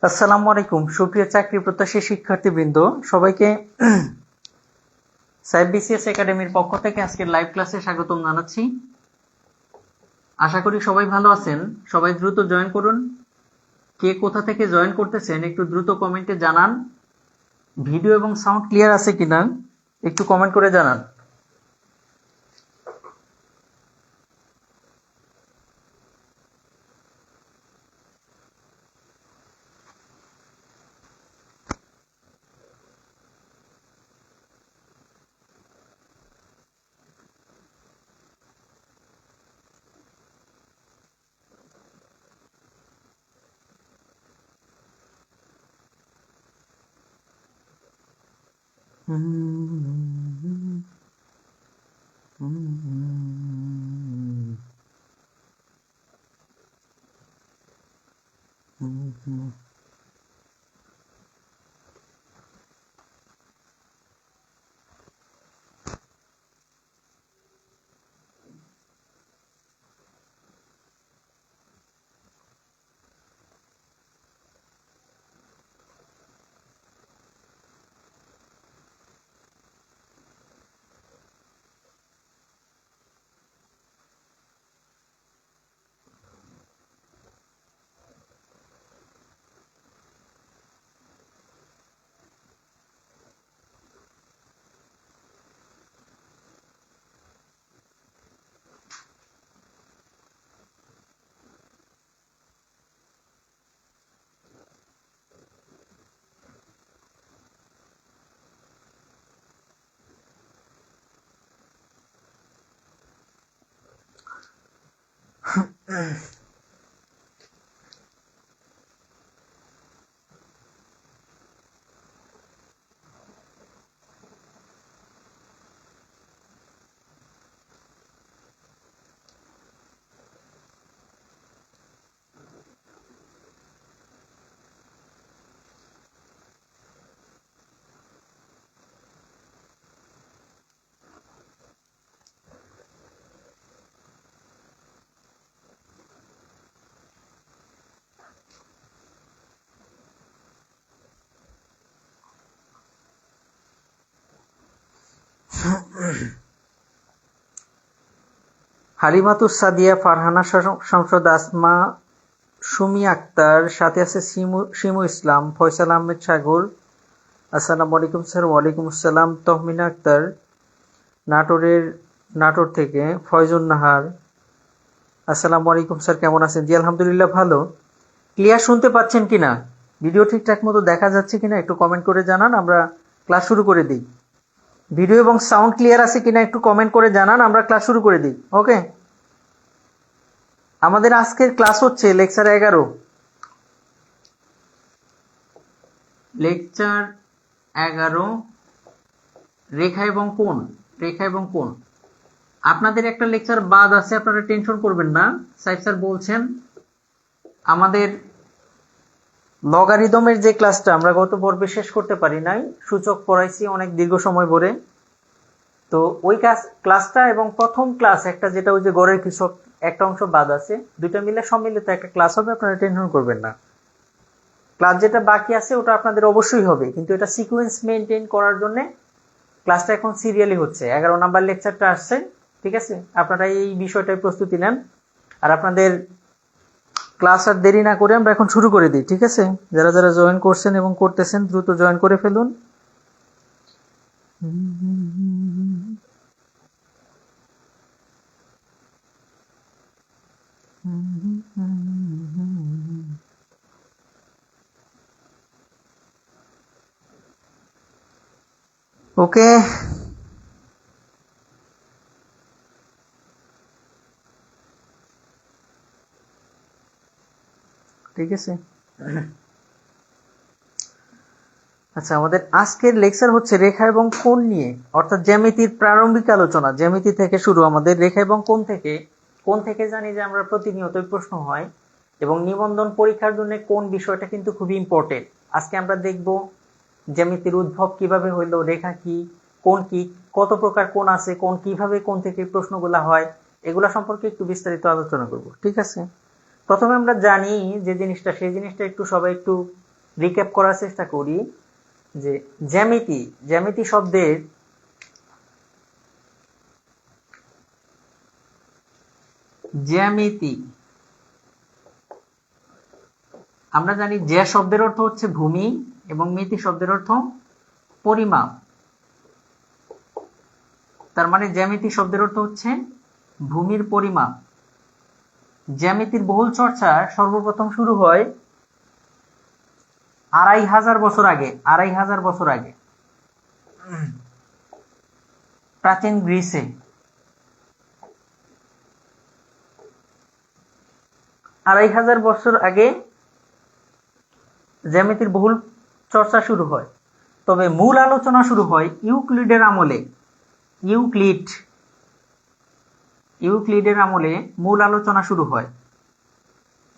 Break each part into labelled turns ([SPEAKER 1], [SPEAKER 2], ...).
[SPEAKER 1] আসসালামু আলাইকুম সুপ্রিয় চাকরি প্রত্যাশী শিক্ষার্থীবৃন্দ, সবাইকে সাইব বিসিএস একাডেমির পক্ষ থেকে আজকের লাইভ ক্লাসে স্বাগতম জানাচ্ছি। আশা করি সবাই ভালো আছেন। সবাই দ্রুত জয়েন করুন। কে কোথা থেকে জয়েন করতেছেন একটু দ্রুত কমেন্টে জানান। ভিডিও এবং সাউন্ড ক্লিয়ার আছে কিনা একটু কমেন্ট করে জানান। হালিমাতুস সাদিয়া, ফারহানা সংসদ, আসমা, সুমি আক্তার, সাথে আছে শিমু ইসলাম, ফয়সাল আহমেদ সাগর, আসসালামু আলাইকুম স্যার। ওয়ালাইকুম আসসালাম। তহমিনা আক্তার নাটোর থেকে, ফয়জুন নাহার, আসসালামু আলাইকুম স্যার, কেমন আছেন? জি আলহামদুলিল্লাহ ভালো। ক্লিয়ার শুনতে পাচ্ছেন কিনা, ভিডিও ঠিকঠাক মতো দেখা যাচ্ছে কিনা একটু কমেন্ট করে জানান, আমরা ক্লাস শুরু করে দিই। ভিডিও এবং সাউন্ড ক্লিয়ার আছে কিনা একটু কমেন্ট করে জানান, আমরা ক্লাস শুরু করে দিই। ওকে, আমাদের আজকের ক্লাস হচ্ছে লেকচার 11। লেকচার 11, রেখা এবং কোণ। আপনাদের একটা লেকচার বাদ আছে, আপনারা টেনশন করবেন না। সাইফ স্যার বলছেন আমাদের লগারিদমের যে ক্লাসটা আমরা গত পর্বে শেষ করতে পারি নাই, সূচক পড়াইছি অনেক দীর্ঘ সময় ধরে। তো ওই ক্লাসটা এবং প্রথম ক্লাস একটা, যেটা ওই যে গড়ের কৃষক, একটা অংশ বাদ আছে, দুইটা মিলে সম্মিলিত একটা ক্লাস হবে, আপনারা টেনশন করবেন না। ক্লাস যেটা বাকি আছে ওটা আপনাদের অবশ্যই হবে, কিন্তু এটা সিকোয়েন্স মেনটেন করার জন্য ক্লাসটা এখন সিরিয়ালি হচ্ছে। 11 নাম্বার লেকচারটা আসছে, ঠিক আছে? আপনারা এই বিষয়টায় প্রস্তুতি নেন। আর আপনাদের ক্লাস আর দেরি না করে আমরা এখন শুরু করে দিই, ঠিক আছে? যারা যারা জয়েন করছেন এবং করতেছেন দ্রুত জয়েন করে ফেলুন। ওকে, ঠিক আছে। আচ্ছা, আমাদের আজকের লেকচার হচ্ছে রেখা এবং কোণ নিয়ে, অর্থাৎ জ্যামিতির প্রারম্ভিক আলোচনা। জ্যামিতি থেকে শুরু আমাদের, রেখা এবং কোণ থেকে জানি যে আমরা প্রতিনিয়তই প্রশ্ন হয়, এবং নিবন্ধন পরীক্ষার জন্য কোন বিষয়টা কিন্তু খুবই ইম্পর্টেন্ট। আজকে আমরা দেখব জ্যামিতির উদ্ভব কিভাবে হইলো, রেখা কি, কোণ কি, কত প্রকার কোণ আছে, কোণ কিভাবে কোণ থেকে প্রশ্নগুলা হয়, এগুলা সম্পর্কে একটু বিস্তারিত আলোচনা করব, ঠিক আছে? প্রথমে আমরা জানি যে জিনিসটা, সেই জিনিসটা একটু সবাই একটু রিক্যাপ করার চেষ্টা করি যে জ্যামিতি, জ্যামিতি শব্দের জ্যামিতি আমরা জানি জ্যা শব্দের অর্থ হচ্ছে ভূমি এবং মিতি শব্দের অর্থ পরিমাপ। তার মানে জ্যামিতি শব্দের অর্থ হচ্ছে ভূমির পরিমাপ। জ্যামিতির বহুল চর্চা সর্বপ্রথম শুরু হয় 2500 বছর আগে। 2500 বছর আগে প্রাচীন গ্রিসে। 2500 বছর আগে জ্যামিতির বহুল চর্চা শুরু হয়। তবে মূল আলোচনা শুরু হয় ইউক্লিডের আমলে। ইউক্লিডের আমলে মূল আলোচনা শুরু হয়।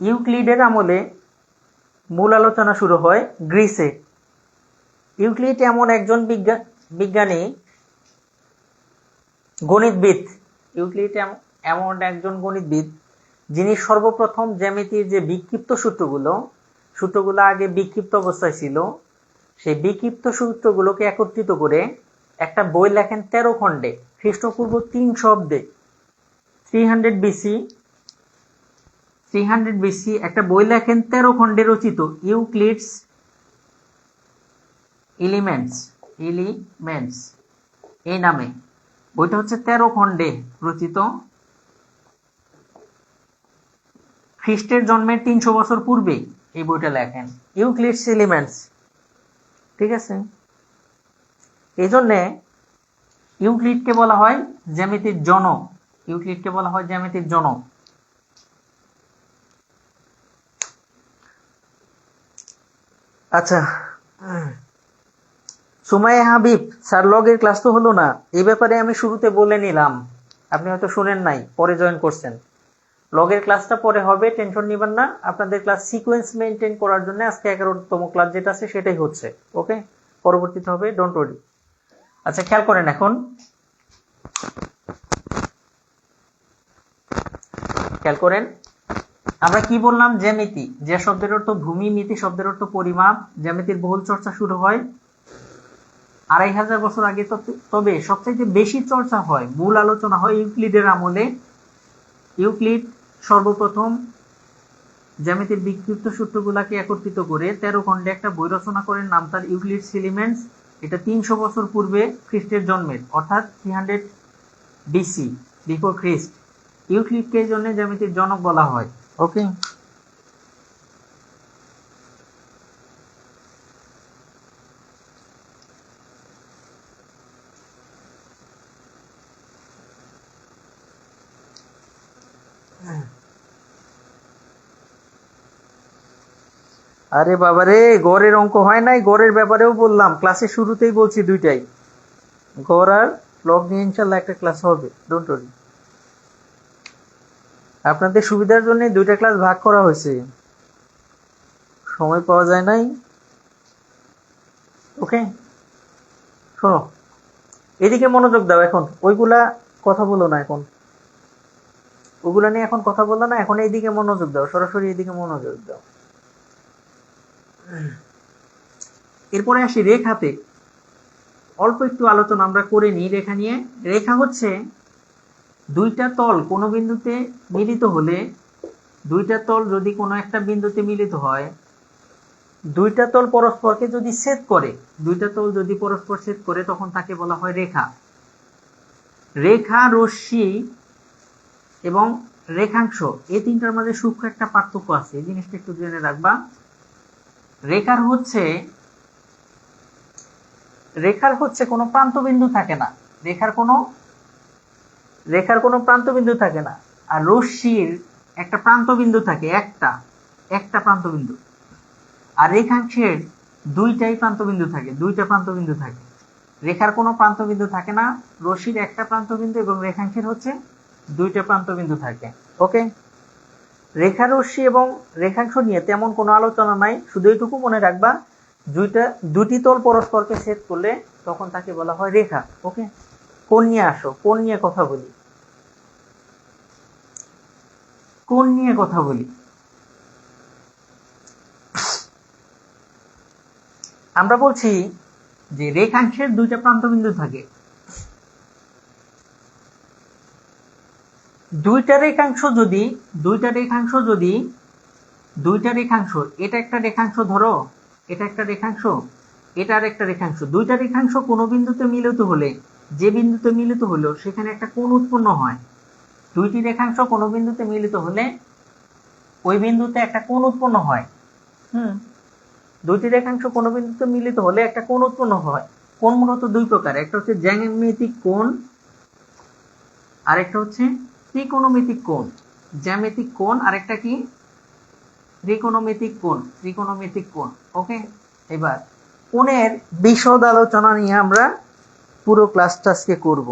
[SPEAKER 1] ইউক্লিডের আমলে মূল আলোচনা শুরু হয় গ্রিসে। ইউক্লিড এমন একজন বিজ্ঞানী, গণিতবিদ। ইউক্লিড এমন একজন গণিতবিদ যিনি সর্বপ্রথম জ্যামিতির যে বিক্ষিপ্ত সূত্রগুলো আগে বিক্ষিপ্ত অবস্থায় ছিল, সেই বিক্ষিপ্ত সূত্রগুলোকে একত্রিত করে একটা বই লেখেন 13 খণ্ডে খ্রিস্টপূর্ব 300 অব্দে। 300 বিসি একটা বই লেখেন 13 খণ্ডে রচিত ইউক্লিডস এলিমেন্টস এই নামে। বইটা হচ্ছে 13 খণ্ডে রচিত, খ্রিস্টের জন্মের 300 বছর পূর্বে এই বইটা লেখেন, ইউক্লিডস এলিমেন্টস। ঠিক আছে, এই জন্যে ইউক্লিডকে বলা হয় জ্যামিতির জনক। ইউক্লিডকে বলা হয় জ্যামিতির জনক। আচ্ছা, সুমাইয়া হাবিব স্যার, লগের ক্লাস তো হলো না, এই ব্যাপারে আমি শুরুতে বলে নিলাম, আপনি হয়তো শুনেন নাই, পরে জয়েন করছেন। লগের ক্লাসটা পরে হবে, টেনশন নিবেন না। আপনাদের ক্লাস সিকোয়েন্স মেনটেন করার জন্য আজকে 11তম ক্লাস যেটা আছে সেটাই হচ্ছে। ওকে, পরবর্তীতে হবে, ডোন্ট ওয়ারি। আচ্ছা, খেয়াল করেন, এখন খেয়াল করেন আমরা কি বললাম। জ্যামিতি, যে শব্দের অর্থ ভূমি, মিতি শব্দের অর্থ পরিমাপ। জ্যামিতির বহুল চর্চা শুরু হয় 2500 বছর আগে। তবে সবচাইতে বেশি চর্চা হয়, মূল আলোচনা হয় ইউক্লিডের আমলে। ইউক্লিড সর্বপ্রথম জ্যামিতির বিক্ষিপ্ত সূত্রগুলাকে একত্রিত করে 13 খণ্ডে একটা বই রচনা করেন, নাম তার ইউক্লিডস এলিমেন্টস। এটা 300 বছর পূর্বে খ্রিস্টের জন্মের, অর্থাৎ 300 বিসি, বিফোর খ্রিস্ট। ইউক্লিডকে এই জন্য জ্যামিতির জনক বলা হয়। ওকে, আরে বাবারে, গড়ের অঙ্ক হয় নাই, গড়ের ব্যাপারেও বললাম, ক্লাসের শুরুতেই বলছি দুইটাই, গড় আর লগ নিয়ে ইনশাল্লাহ একটা ক্লাস হবে, ডোন্ট ওয়ারি। আপনাদের সুবিধার জন্য দুইটা ক্লাস ভাগ করা হয়েছে, সময় পাওয়া যায় নাই। ওকে, শোনো, এদিকে মনোযোগ দাও। এখন ওইগুলা কথা বলো না, এখন ওগুলা নিয়ে এখন কথা বলো না, এখন এইদিকে মনোযোগ দাও, সরাসরি এইদিকে মনোযোগ দাও। এরপরে আসি রেখাতে। অল্প একটু আলোচনা আমরা করে নিই রেখা নিয়ে। রেখা হচ্ছে দুইটা তল কোনো বিন্দুতে মিলিত হলে, দুইটা তল যদি কোনো একটা বিন্দুতে মিলিত হয়, দুইটা তল পরস্পরকে যদি ছেদ করে, দুইটা তল যদি পরস্পর ছেদ করে, তখন তাকে বলা হয় রেখা। রেখা, রশ্মি এবং রেখাংশ, এই তিনটার মাঝে সূক্ষ্ম একটা পার্থক্য আছে, এই জিনিসটা একটু জেনে রাখবা। রেখার হচ্ছে কোনো প্রান্তবিন্দু থাকে না, রেখার কোনো প্রান্তবিন্দু থাকে না। আর রশ্মির একটা প্রান্তবিন্দু থাকে, একটা প্রান্তবিন্দু। আর রেখাংশের দুইটা প্রান্তবিন্দু থাকে। রেখার কোনো প্রান্তবিন্দু থাকে না, রশ্মির একটা প্রান্তবিন্দু এবং রেখাংশের হচ্ছে দুইটা প্রান্তবিন্দু থাকে। ওকে, রেখা, রশ্মি এবং রেখাংশ নিয়ে তেমন কোনো আলোচনা নাই, শুধু এইটুকু মনে রাখবা, দুটি তল পরস্পরকে ছেদ করলে তখন তাকে বলা হয় রেখা। ওকে, কোণ নিয়ে আসো, কোণ নিয়ে কথা বলি। আমরা বলছি যে রেখাংশের দুইটা প্রান্তবিন্দু থাকে, দুইটা রেখাংশ এটা একটা রেখাংশ, ধরো এটা একটা রেখাংশ, এটা আর একটা রেখাংশ, দুইটা রেখাংশ কোনো বিন্দুতে মিলিত হলে, যে বিন্দুতে মিলিত হলো সেখানে একটা কোণ উৎপন্ন হয়। দুইটি রেখাংশ কোনো বিন্দুতে মিলিত হলে ওই বিন্দুতে একটা কোণ উৎপন্ন হয়। দুইটি রেখাংশ কোনো বিন্দুতে মিলিত হলে একটা কোণ উৎপন্ন হয়। কোণ মূলত দুই প্রকার, একটা হচ্ছে জ্যামিতিক কোণ আর একটা হচ্ছে ত্রিকোণমিতিক কোণ। জ্যামিতিক কোণ আর একটা কি ত্রিকোণমিতিক কোণ। ওকে, এবার কোণের বিশদ আলোচনা নিয়ে আমরা পুরো ক্লাসটা আজকে করব।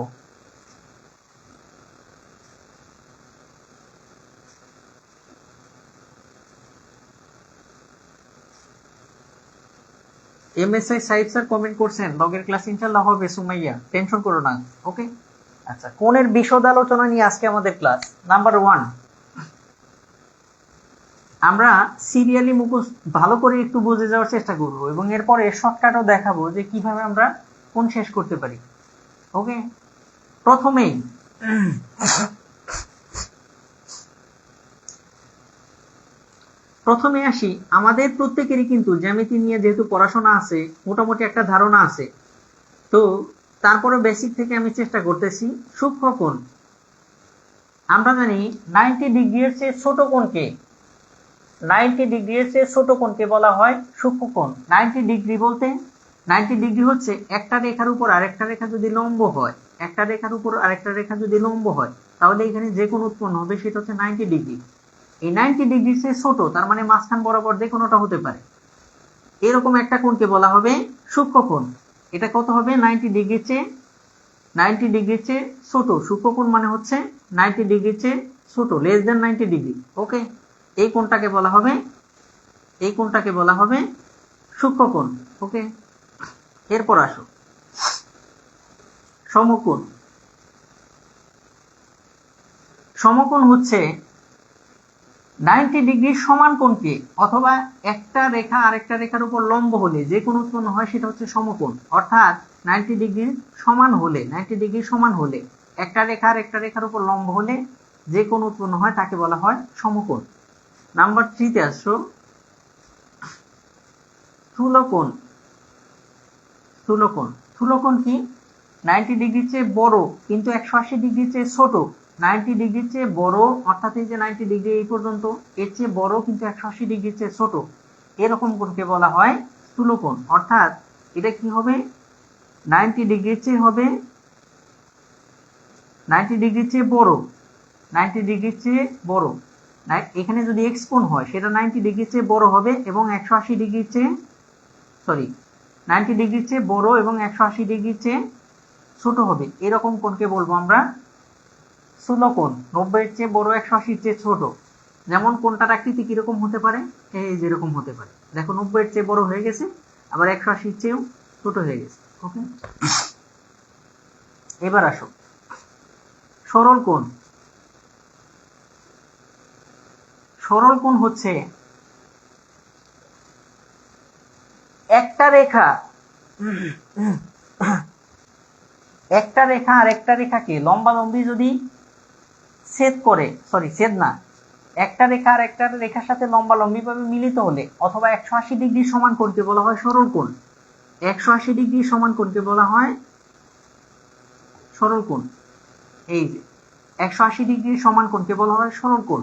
[SPEAKER 1] এমএসআই সাইড স্যার কমেন্ট করছেন, লগের ক্লাস ইনশাআল্লাহ হবে সুমাইয়া, টেনশন করো না। ওকে, আচ্ছা, কোণের বিশদ আলোচনা নিয়ে আজকে আমাদের ক্লাস নাম্বার 1। আমরা সিরিয়ালি মুখস্থ ভালো করে একটু বুঝে যাওয়ার চেষ্টা করব এবং এরপরে শর্টকাটও দেখাবো যে কিভাবে আমরা কোণ শেষ করতে পারি। ওকে, প্রথমে আসি, আমাদের প্রত্যেকেরই কিন্তু জ্যামিতি নিয়ে যেহেতু পড়াশোনা আছে, মোটামুটি একটা ধারণা আছে, তো তারপরে বেসিক থেকে আমি চেষ্টা করতেছি। সূক্ষ্মকোণ আমরা জানি 90 ডিগ্রির চেয়ে ছোট কোণকে, 90 ডিগ্রির চেয়ে ছোট কোণকে বলা হয় সূক্ষ্মকোণ। 90 ডিগ্রি বলতে 90 ডিগ্রি হচ্ছে একটা রেখার উপর আরেকটা রেখা যদি লম্ব হয়, একটা রেখার উপর আরেকটা রেখা যদি লম্ব হয়, তাহলে এখানে যে কোণ উৎপন্ন হবে সেটা হচ্ছে 90 ডিগ্রি। এই 90 ডিগ্রির চেয়ে ছোট, তার মানে মাঝখান বরাবর যে কোনোটা হতে পারে, এরকম একটা কোণকে বলা হবে সূক্ষ্মকোণ। এটা কত হবে? 90 ডিগ্রির চেয়ে ছোট। সূক্ষ্মকোণ মানে হচ্ছে 90 ডিগ্রির চেয়ে ছোট, লেস দেন 90 ডিগ্রি। ওকে, এই কোণটাকে বলা হবে সূক্ষ্মকোণ। ওকে, এরপর আসো সমকোণ। সমকোণ হচ্ছে 90 ডিগ্রির সমান কোণকে, অথবা একটা রেখা আরেকটা রেখার উপর লম্ব হলে যে কোণ উৎপন্ন হয় সেটা হচ্ছে সমকোণ। অর্থাৎ 90 ডিগ্রির সমান হলে একটা রেখা আরেকটা রেখার উপর লম্ব হলে যে কোণ উৎপন্ন হয় তাকে বলা হয় সমকোণ। নাম্বার 3 তে আসো স্থূলকোণ। স্থূলকোণ কি? 90 ডিগ্রির চেয়ে বড় কিন্তু 180 ডিগ্রির চেয়ে ছোট। 90 ডিগ্রির চেয়ে বড়, অর্থাৎ এই যে 90 ডিগ্রি এই পর্যন্ত, এর চেয়ে বড় কিন্তু 180 ডিগ্রির চেয়ে ছোট, এরকম কোণকে বলা হয় স্থূলকোণ। অর্থাৎ এটা কি হবে? 90 ডিগ্রির চেয়ে হবে 90 ডিগ্রির চেয়ে বড়, 90 ডিগ্রির চেয়ে বড়। এখানে যদি এক্স কোণ হয় সেটা 90 ডিগ্রির চেয়ে বড় হবে এবং 180 ডিগ্রির চেয়ে 90 ডিগ্রির চেয়ে বড় এবং 180 ডিগ্রির চেয়ে ছোট হবে। এরকম কোণকে বলবো আমরা স্থূলকোণ। 90 এর চেয়ে বড়, 180 এর চেয়ে ছোট। যেমন কোণটার আকৃতি কিরকম হতে পারে? এই যেরকম হতে পারে, দেখো 90 এর চেয়ে বড় হয়ে গেছে, আবার 180 এর চেয়েও ছোট হয়ে গেছে। ওকে, এবার আসো সরল কোণ। সরল কোণ হচ্ছে একটা রেখা আর একটা রেখাকে লম্বালম্বি যদি ছেদ করে, একটা রেখা আর একটা রেখার সাথে লম্বালম্বি ভাবে মিলিত হলে, অথবা 180 ডিগ্রি সমান কোণকে বলা হয় সরল কোণ। 180 ডিগ্রি সমান কোণকে বলা হয় সরল কোণ। এই যে 180 ডিগ্রি সমান কোণকে বলা হয় সরল কোণ।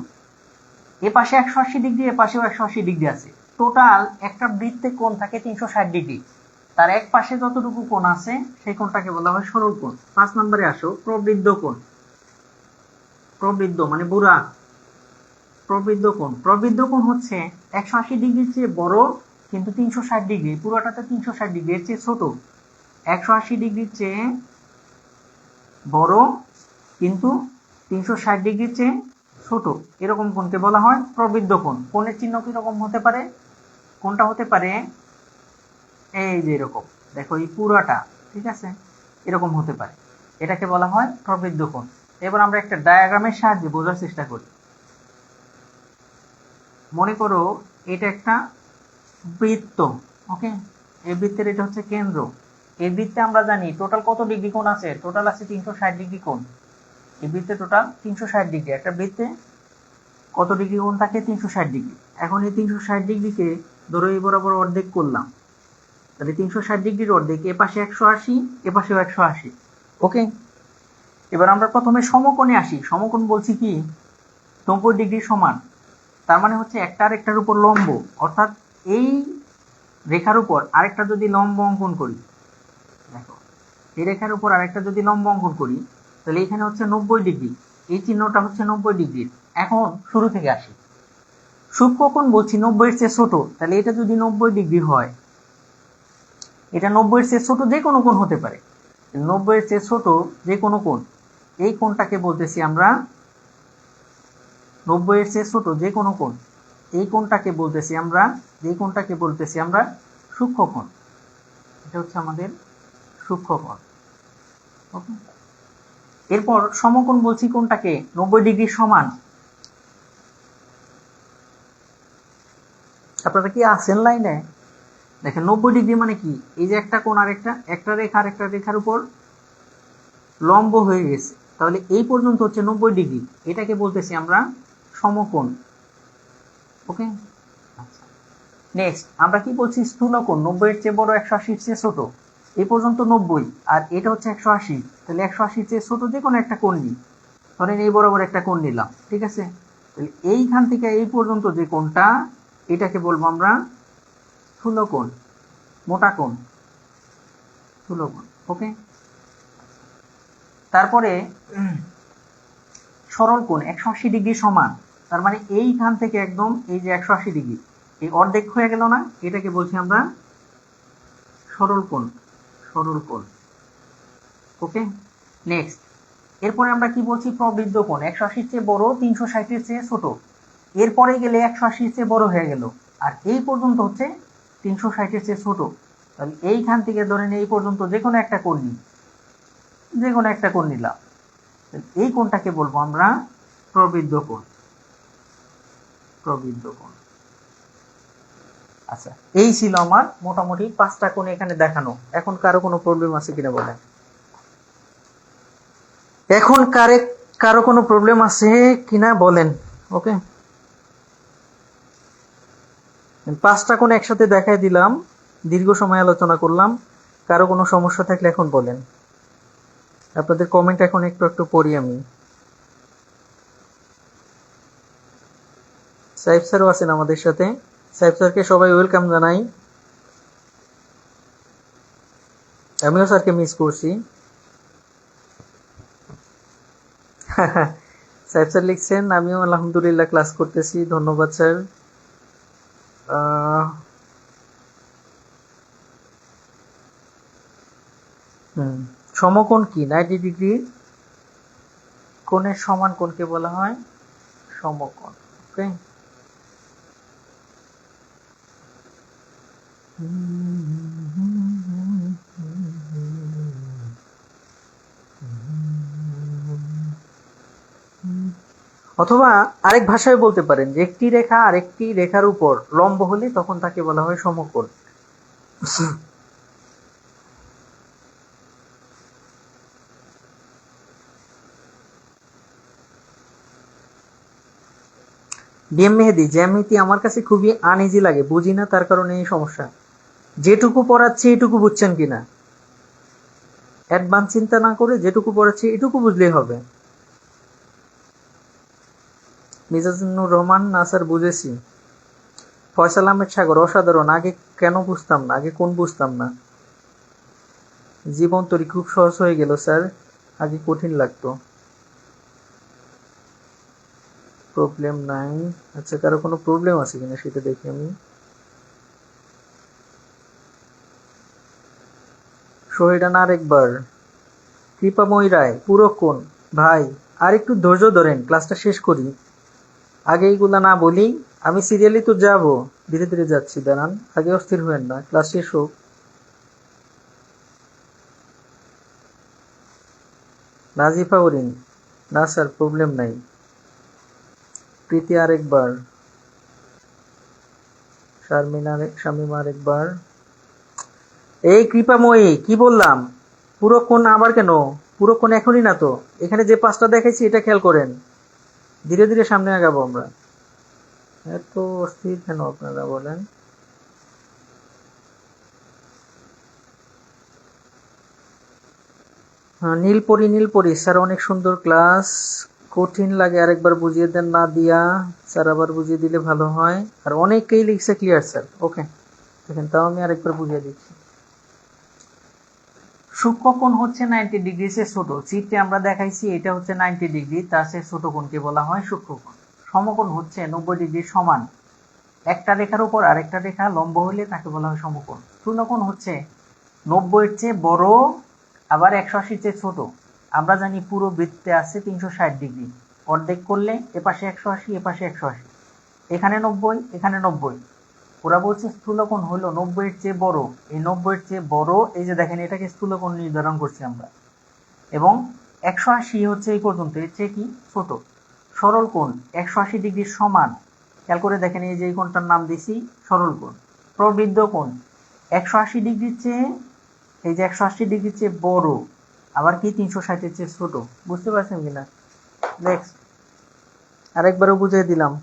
[SPEAKER 1] এ পাশে 180 ডিগ্রি, এ পাশেও 180 ডিগ্রি আছে। টোটাল একটা বৃত্তে কোণ থাকে 360 ডিগ্রি। তার এক পাশে যতটুকু কোণ আছে সেই কোণটাকে বলা হয় সরল কোণ। 5 নম্বরে আসো প্রবৃদ্ধ কোণ। প্রবৃদ্ধ মানে বুড়া। প্রবৃদ্ধ কোণ হচ্ছে 180 ডিগ্রির চেয়ে বড় কিন্তু 360 ডিগ্রি, পুরোটাতে 360 ডিগ্রি, এর চেয়ে ছোট। 180 ডিগ্রির চেয়ে বড় কিন্তু 360 ডিগ্রির চেয়ে ছোট, এরকম কোণকে বলা হয় প্রবৃদ্ধ কোণ। কোণের চিহ্ন কিরকম হতে পারে? কোণটা হতে পারে এই যে এরকম, দেখো এই পুরাটা, ঠিক আছে, এরকম হতে পারে, এটাকে বলা হয় প্রবৃদ্ধ কোণ। এবার আমরা একটা ডায়াগ্রামের সাহায্যে বোঝার চেষ্টা করি। মনে করো এটা একটা বৃত্ত। ওকে, এই বৃত্তের এটা হচ্ছে কেন্দ্র। এই বৃত্তে আমরা জানি টোটাল কত ডিগ্রি কোণ আছে, টোটাল আছে 360 ডিগ্রি কোণ। এই বৃত্তে টোটাল 360 ডিগ্রি, একটা বৃত্তে কত ডিগ্রি কোণ থাকে, 360 ডিগ্রি। এখন এই 360 ডিগ্রিকে ধরো এই বরাবর অর্ধেক করলাম, তাহলে 360 ডিগ্রির অর্ধেক, এ পাশে 180, এ পাশেও 180। ওকে, এবার আমরা প্রথমে সমকোণে আসি। সমকোণ বলছি কি 90 ডিগ্রি সমান, তার মানে হচ্ছে একটা আরেকটার উপর লম্ব, অর্থাৎ এই রেখার উপর আরেকটা যদি লম্ব অঙ্কন করি, দেখো এই রেখার উপর আরেকটা যদি লম্ব অঙ্কন করি, তাহলে এখানে হচ্ছে 90 ডিগ্রি, এই চিহ্নটা হচ্ছে 90 ডিগ্রির। এখন শুরু থেকে আসি, সূক্ষ্মকোণ বলছি 90 এর চেয়ে ছোট, তাহলে এটা যদি 90 ডিগ্রি হয়, এটা 90 এর চেয়ে ছোট যে কোনো কোণ হতে পারে, 90 এর চেয়ে ছোট যে কোনো কোণ, এই কোণটাকে বলতেছি আমরা 90 এর চেয়ে ছোট যে কোনো কোণ, এই কোণটাকে বলতেছি আমরা, যে কোণটাকে বলতেছি আমরা সূক্ষ্মকোণ। এটা হচ্ছে আমাদের সূক্ষ্মকোণ। ওকে, এরপর সমকোণ বলছি কোণটাকে 90 ডিগ্রি সমান। আপনারা কি আছেন লাইনে? দেখেন 90 ডিগ্রি মানে কি, এই যে একটা কোণ আর একটা রেখা আর একটা রেখার উপর লম্ব হয়ে গেছে, তাহলে এই পর্যন্ত হচ্ছে 90 ডিগ্রি, এটাকে বলতেছি আমরা সমকোণ। ওকে, আচ্ছা, নেক্সট আমরা কি বলছি, স্থূলকোণ 90 এর চেয়ে বড়, 180 এর চেয়ে ছোট, এই পর্যন্ত 90 আর এটা হচ্ছে 180, তাহলে 180 এর চেয়ে ছোট যে কোনো একটা কোণ নিই, ধরেন এই বরাবর একটা কোণ নিলাম, ঠিক আছে। তাহলে এইখান থেকে এই পর্যন্ত যে কোণটা, এটাকে বলবো আমরা স্থূলকোণ, মোটা কোণ, স্থূলকোণ। ওকে, তারপরে সরল কোণ 180 ডিগ্রি সমান, তার মানে এইখান থেকে একদম এই যে 180 ডিগ্রি, এই অর্ধেক হয়ে গেল না, এটাকে বলছি আমরা সরল কোণ, সরল কোণ। ওকে, নেক্সট এরপরে আমরা কি বলছি, প্রবৃদ্ধ কোণ 180 এর চেয়ে বড়, 360 এর চেয়ে ছোট, এরপরে গেলে 180 এর চেয়ে বড় হয়ে গেল, আর এই পর্যন্ত হচ্ছে 360 এর চেয়ে ছোট, তাহলে এইখান থেকে ধরেন এই পর্যন্ত যে কোনো একটা কোণ নিই, যে কোনো একটা কোণ নিলাম, এই কোণটাকে বলবো আমরা প্রবৃদ্ধ কোণ, প্রবৃদ্ধ কোণ। আচ্ছা, এই ছিল আমার মোটামুটি 5টা কোণ এখানে দেখানো। এখন কারো কোনো প্রবলেম আছে কিনা বলেন? এখন কারো কোনো প্রবলেম আছে কিনা বলেন? ওকে, 5টা কোণ একসাথে দেখাই দিলাম, দীর্ঘ সময় আলোচনা করলাম। কারো কোনো সমস্যা থাকলে এখন বলেন, আপনাদের কমেন্ট এখন একটু একটু পড়ি আমি। সাইফ স্যারও আছেন আমাদের সাথে, সাইফ স্যারকে সবাই ওয়েলকাম জানাই। আমিও স্যারকে মিস করছি। সাইফ স্যার লিখছেন, আমিও আলহামদুলিল্লাহ ক্লাস করতেছি, ধন্যবাদ স্যার। সমকোণ কি? 90 ডিগ্রি কোণের সমান কোণকে বলা হয় সমকোণ। ওকে, অথবা আরেক ভাষায় বলতে পারেন যে একটি রেখা আরেকটি রেখার উপর লম্ব হলে তখন তাকে বলা হয় সমকোণ। ডিএম মেহেদি, জ্যামিতি আমার কাছে খুবই আনইজি লাগে, বুঝি না, তার কারণে এই সমস্যা। যেটুকু পড়াচ্ছি এটুকু বুঝছেন কিনা, অ্যাডভান্স চিন্তা না করে যেটুকু পড়াচ্ছি এটুকু বুঝলেই হবে। মিজানুর রহমান, না স্যার বুঝেছি। ফয়সাল আহমেদ সাগর, অসাধারণ, আগে কেন বুঝতাম না, আগে কোন বুঝতাম না। জীবন তরি খুব সহজ হয়ে গেল স্যার, আগে কঠিন লাগতো। প্রবলেম নাই। আচ্ছা, কারো কোনো প্রবলেম আছে কিনা সেটা দেখি আমি। শহীদান আরেকবার। কৃপাময়ী রায়, পুরো কোণ ভাই, আর একটু ধৈর্য ধরেন, ক্লাসটা শেষ করি। আগে এইগুলা না বলি, আমি সিরিয়ালি তো যাব, ধীরে ধীরে যাচ্ছি, দাঁড়ান, আগে অস্থির হবেন না, ক্লাস শেষ হোক। নাজিফা ওরিন, না স্যার প্রবলেম নাই। প্রীতি আরেকবার। শারমিন শামিম আরেকবার। এই কৃপাময়ী কি বললাম, পুরো কোণ আবার কেন? পুরো কোণ এখনই না তো, এখানে যে পাঁচটা দেখাইছি এটা খেয়াল করেন। ধীরে ধীরে সামনে আগাবো আমরা। এত অস্থির কেন আপনারা বলেন? হ্যাঁ, নীলপরি স্যার অনেক সুন্দর ক্লাস। কঠিন লাগে আরেকবার বুঝিয়ে দেন না দিয়া, স্যার আবার বুঝিয়ে দিলে ভালো হয়। আর অনেকেই লিখছে ক্লিয়ার স্যার। ওকে, দেখেন তাও আমি আরেকবার বুঝিয়ে দিচ্ছি। সূক্ষ্মকোণ হচ্ছে 90 ডিগ্রি সে ছোট। চিত্রে আমরা দেখাইছি এটা হচ্ছে 90 ডিগ্রি, তার সে ছোট কোণকে বলা হয় সূক্ষ্মকোণ। সমকোণ হচ্ছে 90 ডিগ্রি সমান। একটা রেখার উপর আরেকটা রেখা লম্ব হলে তাকে বলা হয় সমকোণ। স্থূলকোণ হচ্ছে 90 এর চেয়ে বড় আবার 180 চেয়ে ছোট। আমরা জানি পুরো বৃত্তে আছে 360 ডিগ্রি, অর্ধেক করলে এপাশে 180 এপাশে 180, এখানে 90 এখানে 90। ওরা বলছে স্থূলকোণ হলো 90 এর চেয়ে বড়। এই 90 এর চেয়ে বড়, এই যে দেখেন এটাকে স্থূলকোণ নির্ধারণ করছি আমরা। এবং 180 হচ্ছে এই পর্যন্ত, এর চেয়ে কি ছোট। সরল কোণ 180 ডিগ্রি সমান। খেয়াল করে দেখেন এই যে এই কোণটার নাম দিছি সরল কোণ। প্রবৃদ্ধ কোণ 180 ডিগ্রির চেয়ে, এই যে 180 ডিগ্রির চেয়ে বড়, আবার কি 360 এর চেয়ে ছোট। বুঝতে পারছেন কিনা? নেক্সট আরেকবারও বুঝিয়ে দিলাম।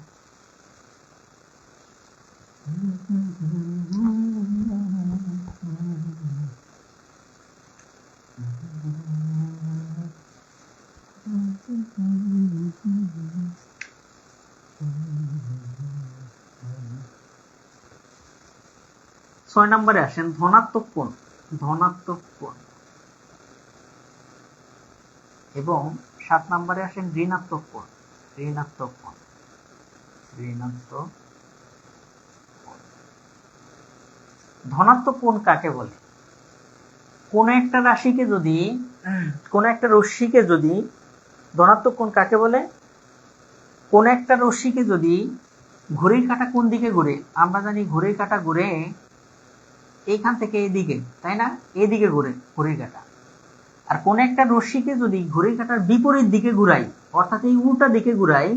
[SPEAKER 1] 6 নম্বরে আসেন ধনাত্মক কোণ। ধনাত্মক কোণ এবং 7 নম্বরে আসেন ঋণাত্মক কোণ। ঋণাত্মক কোণ, ঋণাত্মক। ধনাত্মক কোণ কাকে বলে? কোন একটা রাশিকে যদি, কোন একটা রশ্মিকে যদি, ধনাত্মক কোণ কাকে বলে? কোন একটা রশ্মিকে যদি ঘড়ির কাঁটা কোন দিকে ঘুরে, আমরা জানি ঘড়ির কাঁটা ঘুরে এইখান থেকে এদিকে, তাই না? এদিকে ঘুরে ঘড়ির কাঁটা। আর কোন একটা রশ্মিকে যদি ঘড়ির কাঁটার বিপরীত দিকে ঘুরাই, অর্থাৎ এই উল্টা দিকে ঘুরাই,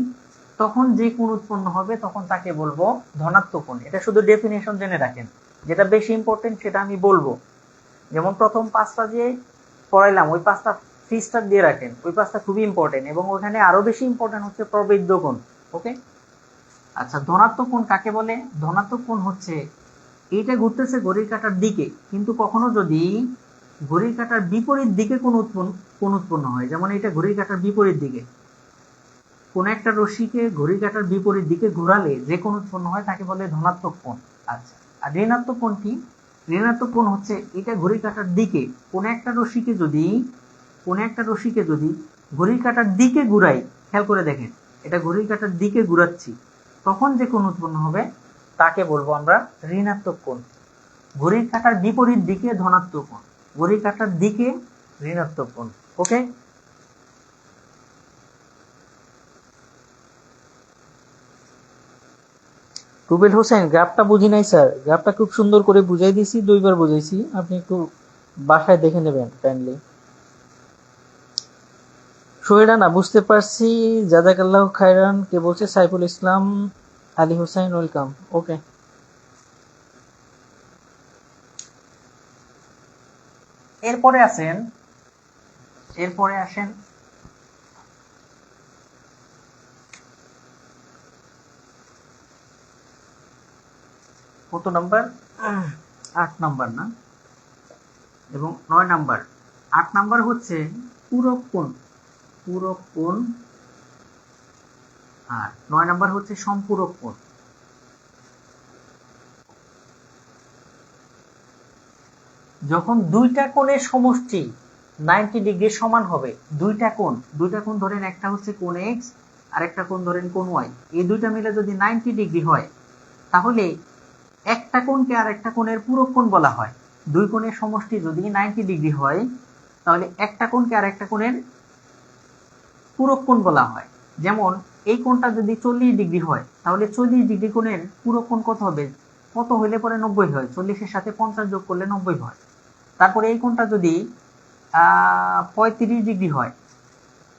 [SPEAKER 1] তখন যে কোণ উৎপন্ন হবে তখন তাকে বলবো ধনাত্মক কোণ। এটা শুধু ডেফিনেশন জেনে রাখেন, যেটা বেশি ইম্পর্টেন্ট সেটা আমি বলবো। যেমন প্রথম 5টা যে পড়াইলাম ওই 5টা 3 স্টার দিয়ে রাখেন, ওই 5টা খুবই ইম্পর্টেন্ট। এবং ওখানে আরো বেশি ইম্পর্টেন্ট হচ্ছে প্রবৃদ্ধ কোণ। ওকে, আচ্ছা ধনাত্মক কোণ কাকে বলে? ধনাত্মক কোণ হচ্ছে এইটা ঘুরতেছে ঘড়ির কাঁটার দিকে, কিন্তু কখনো যদি ঘড়ির কাঁটার বিপরীত দিকে কোণ উৎপন্ন হয়, যেমন এটা ঘড়ির কাঁটার বিপরীত দিকে, কোন একটা রশ্মিকে ঘড়ির কাঁটার বিপরীত দিকে ঘোরালে যে কোণ উৎপন্ন হয় তাকে বলে ধনাত্মক কোণ। আচ্ছা, আর ঋণাত্মক কোণ কি? ঋণাত্মক কোণ হচ্ছে এটা ঘড়ির কাঁটার দিকে, কোন একটা রশ্মিকে যদি ঘড়ির কাঁটার দিকে ঘুরাই, খেয়াল করে দেখেন এটা ঘড়ির কাঁটার দিকে ঘুরাচ্ছি, তখন যে কোণ উৎপন্ন হবে তাকে বলবো আমরা ঋণাত্মক কোণ। ঘড়ির কাঁটার বিপরীত দিকে ধনাত্মক কোণ, ঘড়ির কাঁটার দিকে ঋণাত্মক কোণ। ওকে, রুবেল হোসেন গ্রাফটা বুঝি নাই স্যার, গ্রাফটা খুব সুন্দর করে বুঝাই দিছি, 2বার বুঝাইছি, আপনি একটু বাসায় দেখে নেবেন কাইন্ডলি। শহীদানা বুঝতে পারছি, জাজাকাল্লাহ খায়রান। কে বলছে? সাইফুল ইসলাম আলী হোসেন, ওয়েলকাম। ওকে, এরপরে আসেন কত নাম্বার? 8 নাম্বার না, এবং 9 নাম্বার। 8 নাম্বার হচ্ছে পূরক কোণ। পূরক কোণ। আর 9 নাম্বার হচ্ছে সম্পূরক কোণ। যখন দুইটা কোণের সমষ্টি 90 ডিগ্রি সমান হবে, দুইটা কোণ ধরেন, একটা হচ্ছে কোণ x আর একটা কোণ ধরেন কোণ y, এই দুইটা মিলে যদি 90 ডিগ্রি হয়, তাহলে একটা কোণকে আর একটা কোণের পূরক কোণ বলা হয়। দুই কোণের সমষ্টি যদি 90 ডিগ্রি হয়, তাহলে একটা কোণকে আর একটা কোণের পূরক কোণ বলা হয়। যেমন এই কোণটা যদি 40 ডিগ্রি হয়, তাহলে 40 ডিগ্রি কোণের পূরক কোণ কত হবে? কত হইলে পরে 90 হয়? 40-এর সাথে 50 যোগ করলে 90 হয়। তারপরে এই কোণটা যদি 35 ডিগ্রি হয়,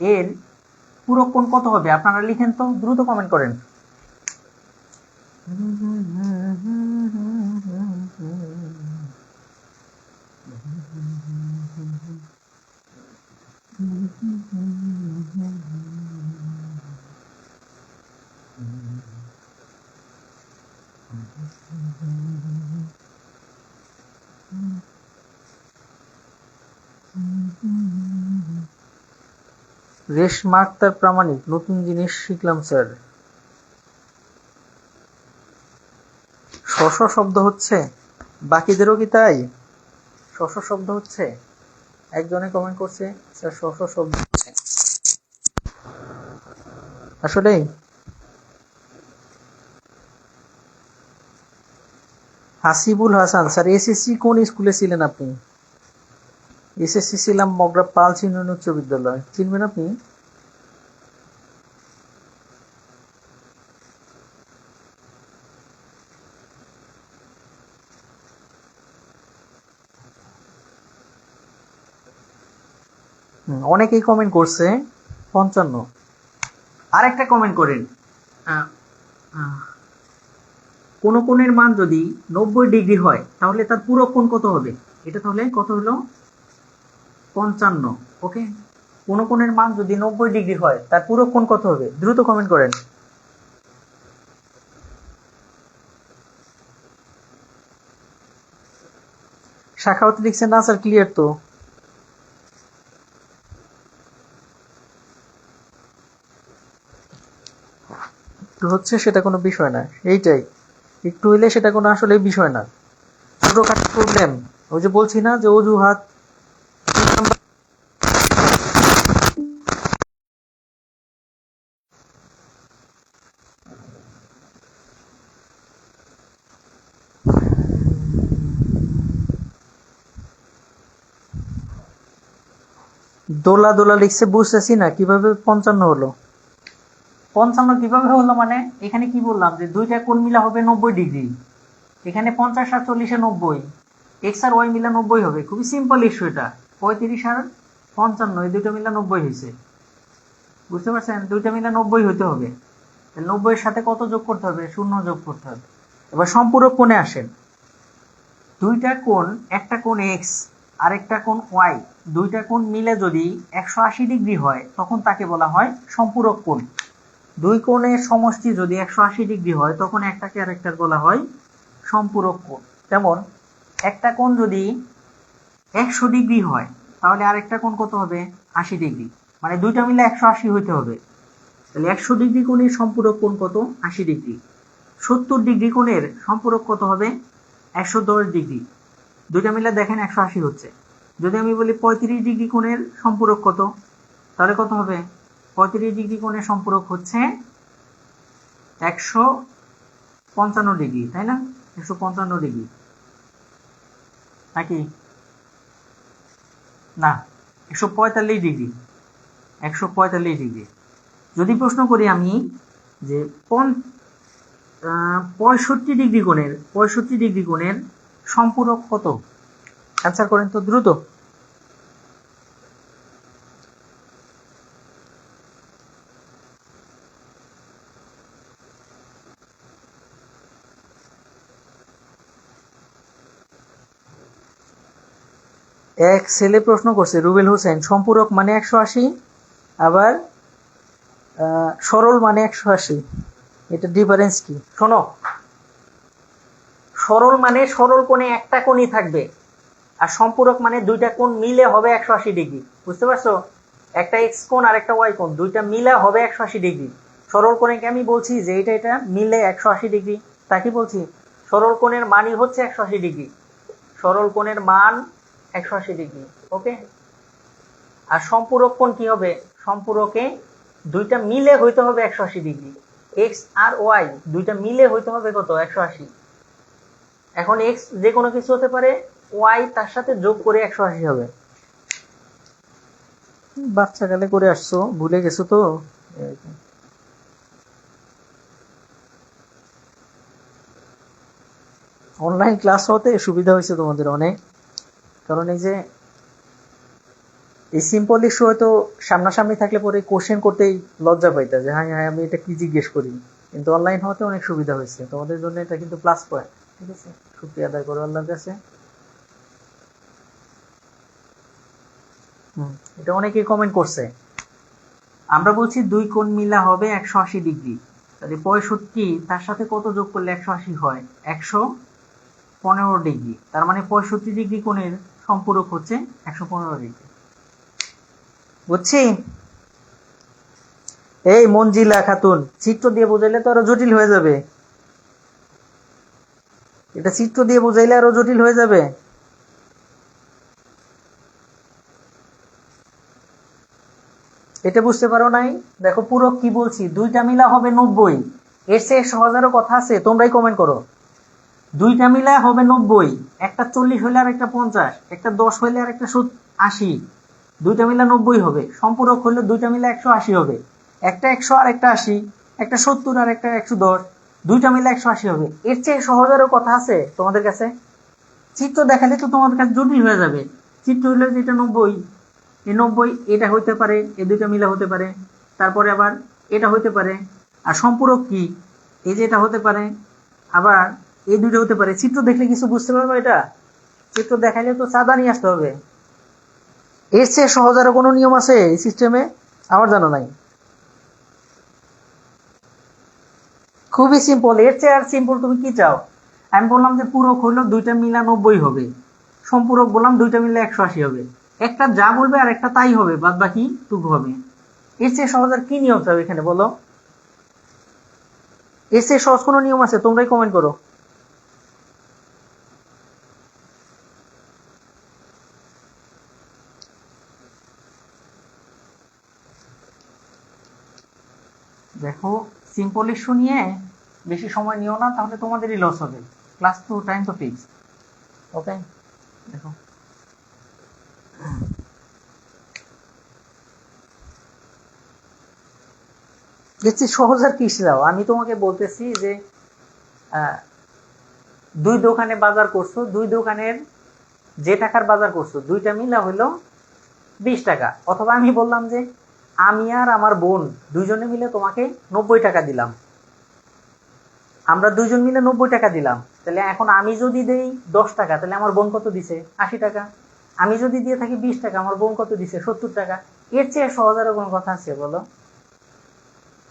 [SPEAKER 1] এর পূরক কোণ কত হবে? আপনারা লিখেন তো, দ্রুত কমেন্ট করেন। রেশমা আক্তার প্রামাণিক, নতুন জিনিস শিখলাম স্যার। শশ শব্দ হচ্ছে, বাকিদেরও কি তাই? শশ শব্দ হচ্ছে, একজনে কমেন্ট করছে স্যার শশ শব্দ হচ্ছে। আসলে হাসিবুল হাসান স্যার, এসএসসি কোন স্কুলে ছিলেন আপনি? এসএসসি ছিলাম মগরা পাল চিনন উচ্চ বিদ্যালয়, চিনবেন আপনি? অনেকেই কমেন্ট করছে 55। আরেকটা কমেন্ট করেন, কোন কোণের মান যদি 90 ডিগ্রি হয় তাহলে তার পুরো কোণ কত হবে? এটা তাহলে কত হলো? 55। ওকে, কোন কোণের মান যদি 90 ডিগ্রি হয় তার পুরো কোণ কত হবে? দ্রুত কমেন্ট করেন। শাখাওয়াত লিখছে না স্যার, ক্লিয়ার তো। একটু হচ্ছে সেটা কোনো বিষয় না, এইটাই একটু হইলে সেটা কোনো আসলে বিষয় না, ছোটখাটো প্রবলেম। ওই যে বলছি না যে অজুহাত। দোলা দোলা লিখছে, বুঝতেছি না কিভাবে 55 হলো। 55 কিভাবে হলো মানে এখানে কি বললাম যে দুইটা কোণ মিলা হবে 90 ডিগ্রি। এখানে 50 আর 40 এ 90, এক্স আর ওয়াই মিলা 90 হবে। খুবই সিম্পল ইস্যু এটা। 35 আর 55 এই দুটো মিলা 90 হয়েছে, বুঝতে পারছেন? দুইটা মিলা 90 হতে হবে। 90 এর সাথে কত যোগ করতে হবে? 0 যোগ করতে হবে। এবার সম্পূরক কোণে আসেন। দুইটা কোণ, একটা কোণ এক্স আর একটা কোণ ওয়াই, দুইটা কোণ মিলে যদি 180 ডিগ্রি হয় তখন তাকে বলা হয় সম্পূরক কোণ। দুই কোণের সমষ্টি যদি 180 ডিগ্রি হয় তখন একটাকে আরেকটার বলা হয় সম্পূরক কোণ। যেমন একটা কোণ যদি 100 ডিগ্রি হয় তাহলে আরেকটা কোণ কত হবে? 80 ডিগ্রি। মানে দুইটা মিলে 180 হইতে হবে। তাহলে 100 ডিগ্রি কোণের সম্পূরক কোণ কত? 80 ডিগ্রি। 70 ডিগ্রি কোণের সম্পূরক কত হবে? 110 ডিগ্রি। দুইটা মিলে দেখেন 180 হচ্ছে। যদি আমি বলি 35 ডিগ্রি কোণের সম্পূরক কত, তাহলে কত হবে? 35 ডিগ্রি কোণের সম্পূরক হচ্ছে 155 ডিগ্রি, তাই না? 155 ডিগ্রি নাকি না? 145 ডিগ্রি। 145 ডিগ্রি। যদি প্রশ্ন করি আমি যে 65 ডিগ্রি কোণের সম্পূরক কত? অ্যান্সার করেন তো দ্রুত। এক ছেলে প্রশ্ন করছে, রুবেল হোসেন, সম্পূরক মানে 180, আবার সরল মানে 180, এটা ডিফারেন্স কি? শোনো, সরল মানে সরল কোণে একটা কোণই থাকবে, আর সম্পূরক মানে দুইটা কোণ মিলে হবে 180 ডিগ্রি। বুঝতে পারছো? একটা এক্স কোণ আর একটা ওয়াই কোণ, দুইটা মিলে হবে 180 ডিগ্রি। সরল কোণে আমি বলছি যে এটা মিলে 180 ডিগ্রি, তা কি বলছি? সরল কোণের মানই হচ্ছে 180 ডিগ্রি। সরল কোণের মান 180 ডিগ্রি। ওকে, আর সম্পূরক কোণ কি হবে? সম্পূরকে দুইটা মিলে হইতে হবে 180 ডিগ্রি। এক্স আর ওয়াই দুইটা মিলে হইতে হবে কত? 180। এখন এক্স যে কোনো কিছু হতে পারে, ওয়াই তার সাথে যোগ করে 180 হবে। বাচ্চা কালে করে আসছো, ভুলে গেছো তো। অনলাইন ক্লাস হতে সুবিধা হয়েছে তোমাদের অনেক, কারণ এই যে এই সিম্পল ইস্যু হয়তো সামনাসামনি থাকলে পরে কোশ্চেন করতেই লজ্জা পাইতা যে হ্যাঁ হ্যাঁ আমি এটা কি জিজ্ঞেস করি, কিন্তু অনলাইন হতে অনেক সুবিধা হয়েছে তোমাদের জন্য, এটা কিন্তু প্লাস পয়েন্ট। ঠিক আছে, শুকরিয়া আদায় করো আল্লাহর কাছে। এটা অনেকেই কমেন্ট করছে। আমরা বলছি দুই কোণ মিলা হবে 180 ডিগ্রি, তাহলে 65 তার সাথে কত যোগ করলে 180 হয়? 115 ডিগ্রি। তার মানে 65 ডিগ্রি কোণের সম্পূরক হচ্ছে 115 ডিগ্রি। বুঝছি? এই মঞ্জিলা খাতুন, চিত্র দিয়ে বোঝাইলে তো আরো জটিল হয়ে যাবে। এটা চিত্র দিয়ে বোঝাইলে আরো জটিল হয়ে যাবে। এটা বুঝতে পারো নাই? দেখো পুরো কি বলছি, দুইটা মিলা হবে 90। এর চেয়ে সহজ আরো কথা আছে? তোমরাই কমেন্ট করো। দুইটা মিলা হবে 90, একটা 40 হইলে আর একটা 50, একটা 10 হইলে আর একটা 80, দুইটা মিলা 90 হবে। সম্পূরক হইলে দুইটা মিলা 180 হবে। একটা 100 আর একটা 80, একটা 70 আর একটা 110, দুইটা মিলা 180 হবে। এর চেয়ে সহজ আরো কথা আছে তোমাদের কাছে? চিত্র দেখালে তো তোমাদের কাছে জটিল হয়ে যাবে। চিত্র হইলে যেটা 90, এই 90 এটা হইতে পারে, এই দুইটা মিলা হতে পারে, তারপরে আবার এটা হইতে পারে। আর সম্পূরক কি? এই যে এটা হতে পারে, আবার এই দুইটা হতে পারে। চিত্র দেখলে কিছু বুঝতে পারবে? এটা চিত্র দেখাইলে তো চাঁদা নিয়ে আসতে হবে। এর চেয়ে সহজ আরো কোনো নিয়ম আছে এই সিস্টেমে? আমার জানা নাই। খুবই সিম্পল। এর চেয়ে আর সিম্পল তুমি কি চাও? আমি বললাম যে পূরক হইলো দুইটা মিলা 90 হবে, সম্পূরক বললাম দুইটা মিলে 180 হবে। একটা যা বলবে আর একটা তাই হবে, বাদ বাকি টুকু হবে। এর চেয়ে সহজ আর কি নিয়ম চাও এখানে বলো? এর চেয়ে সহজ কোনো নিয়ম আছে? তোমরাই কমেন্ট করো। দেখো সিম্পল ইস্যু নিয়ে বেশি সময় নিও না, তাহলে তোমাদেরই লস হবে। ক্লাস টু টাইম তো ফিক্স। ওকে, দেখো দেখছি সহজ আর কি দাও। আমি তোমাকে বলতেছি যে দুই দোকানে বাজার করছো, দুই দোকানের যে টাকার বাজার করছো দুইটা মিলা হইলো 20 টাকা। অথবা আমি বললাম যে আমি আর আমার বোন দুইজনে মিলে তোমাকে 90 টাকা দিলাম, আমরা দুইজন মিলে 90 টাকা দিলাম। তাহলে এখন আমি যদি দেই 10 টাকা, তাহলে আমার বোন কত দিছে? 80 টাকা। আমি যদি দিয়ে থাকি 20 টাকা, আমার বোন কত দিছে? 70 টাকা। এর চেয়ে সহজ আরো কোনো কথা আছে বলো?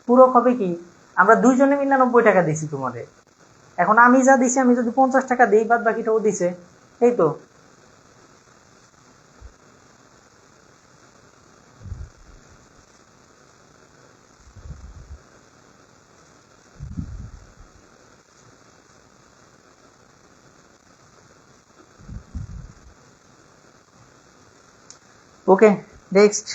[SPEAKER 1] পূরক হবে কি? আমরা দুইজনে মিলে 90 টাকা দিছি তোমাদের, এখন আমি যা দিছি, আমি যদি 50 টাকা দিই, বাদ বাকিটাও দিছে, এই তো। ওকে, নেক্সট।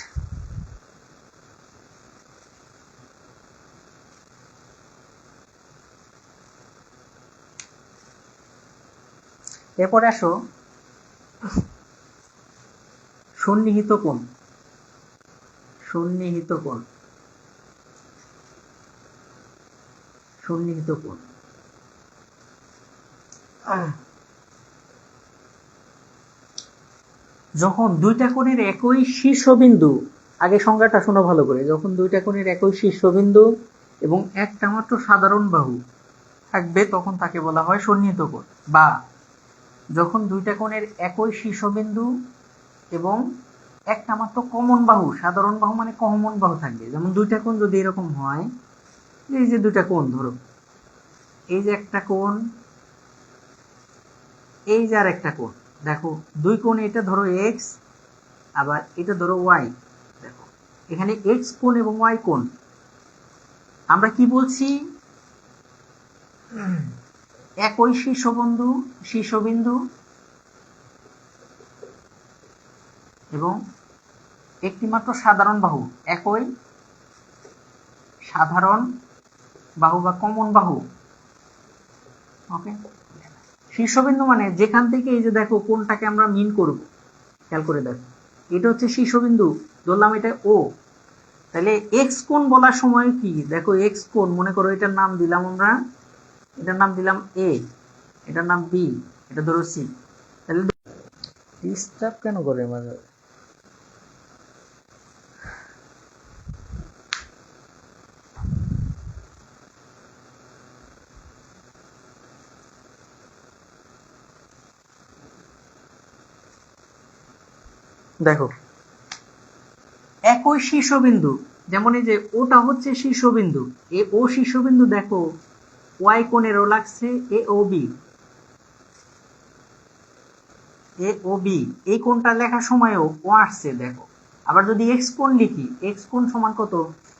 [SPEAKER 1] এরপরে আসো সন্নিহিত কোণ। সন্নিহিত কোণ, সন্নিহিত কোণ। যখন দুইটা কোণের একই শীর্ষবিন্দু, আগে সংজ্ঞাটা শোনো ভালো করে, যখন দুইটা কোণের একই শীর্ষবিন্দু এবং একটা মাত্র সাধারণ বাহু থাকবে, তখন তাকে বলা হয় সন্নিহিত কোণ। বা যখন দুইটা কোণের একই শীর্ষবিন্দু এবং একটা মাত্র কমন বাহু, সাধারণ বাহু মানে কমন বাহু থাকবে। যেমন দুইটা কোণ যদি এরকম হয়, এই যে দুইটা কোণ ধরো, এই যে একটা কোণ, এই যে আর একটা কোণ। দেখো দুই কোণ, এটা ধরো এক্স, আবার এটা ধরো ওয়াই। দেখো এখানে এক্স কোণ এবং ওয়াই কোণ। আমরা কি বলছি? একই শীর্ষবিন্দু এবং একটি মাত্র সাধারণ বাহু, একই সাধারণ বাহু বা কমন বাহু। ওকে, শীর্ষবিন্দু মানে যেখান থেকে, এই যে দেখো কোণটাকে আমরা মিন করব, খেয়াল করে দেখো, এটা হচ্ছে শীর্ষবিন্দু, ধরলাম এটা ও। তাহলে এক্স কোণ বলার সময় কি? দেখো এক্স কোণ, মনে করো এটার নাম দিলাম আমরা, এটার নাম দিলাম এ, এটার নাম বি, এটা ধরো সি। তাহলে ডিস্টার্ব কেন করে মাঝে? দেখো একই শীর্ষবিন্দু, যেমন এই যে ওটা হচ্ছে শীর্ষবিন্দু, ও শীর্ষবিন্দু দেখো ওয়াই কোণেরও লাগছে এ ও বি, এই কোণটা লেখার সময়ও ও আসছে দেখো। আবার যদি এক্স কোণ লিখি, এক্স কোণ সমান কত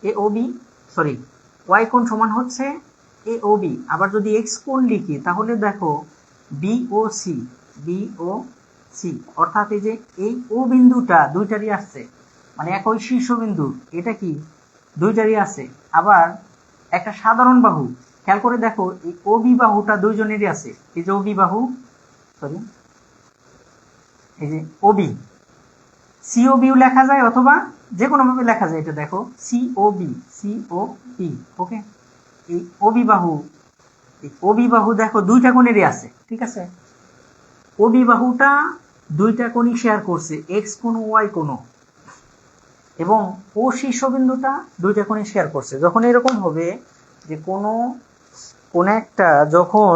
[SPEAKER 1] এ ও বি, সরি ওয়াই কোণ সমান হচ্ছে এ ও বি। আবার যদি এক্স কোণ লিখি তাহলে দেখো বি ও সি, অর্থাৎ এই যে এই ও বিন্দুটা দুইটারই আসছে, মানে একই শীর্ষবিন্দু, এটা কি দুইটারই আছে। আবার একটা সাধারণ বাহু খেয়াল করে দেখো, এই ও বি বাহুটা দুইজনেরই আছে, এই যে ও বি বাহু, সরি এই যে ওবি, সিওবিও লেখা যায় অথবা যে কোনো ভাবে লেখা যায়, এটা দেখো সিওবি, ওকে। এই ওবি বাহু দেখো দুইটা কোণেরই আছে, ঠিক আছে। ওবি বাহুটা দুইটা কোণই শেয়ার করছে, এক্স কোণ ওয়াই কোণ, এবং ও শীর্ষবিন্দুটা দুইটা কোণই শেয়ার করছে। যখন এরকম হবে যে কোন একটা যখন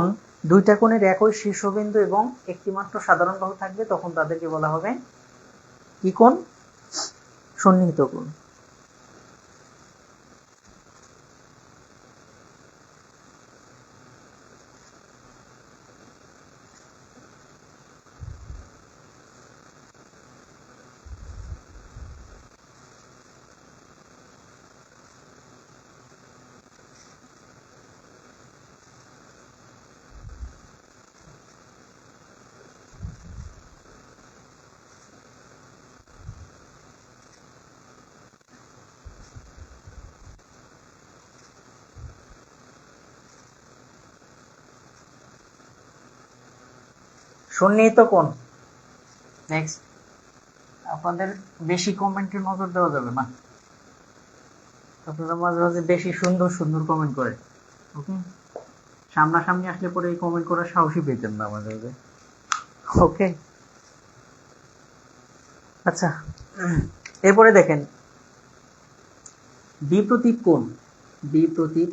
[SPEAKER 1] দুইটা কোণের একই শীর্ষবিন্দু এবং একটি মাত্র সাধারণ বাহু থাকবে, তখন তাদেরকে বলা হবে কি কোণ? সন্নিহিত কোণ। সন্নিহিত কোণ। নেক্সট, আপনাদের বেশি কমেন্টে নজর দেওয়া যাবে না, আপনারা মাঝে মাঝে বেশি সুন্দর সুন্দর কমেন্ট করে, ওকে। সামনাসামনি আসলে পরে এই কমেন্ট করার সাহসই পেতেন না মাঝে মাঝে, ওকে। আচ্ছা, এরপরে দেখেন বিপ্রতীপ কোণ। বিপ্রতীপ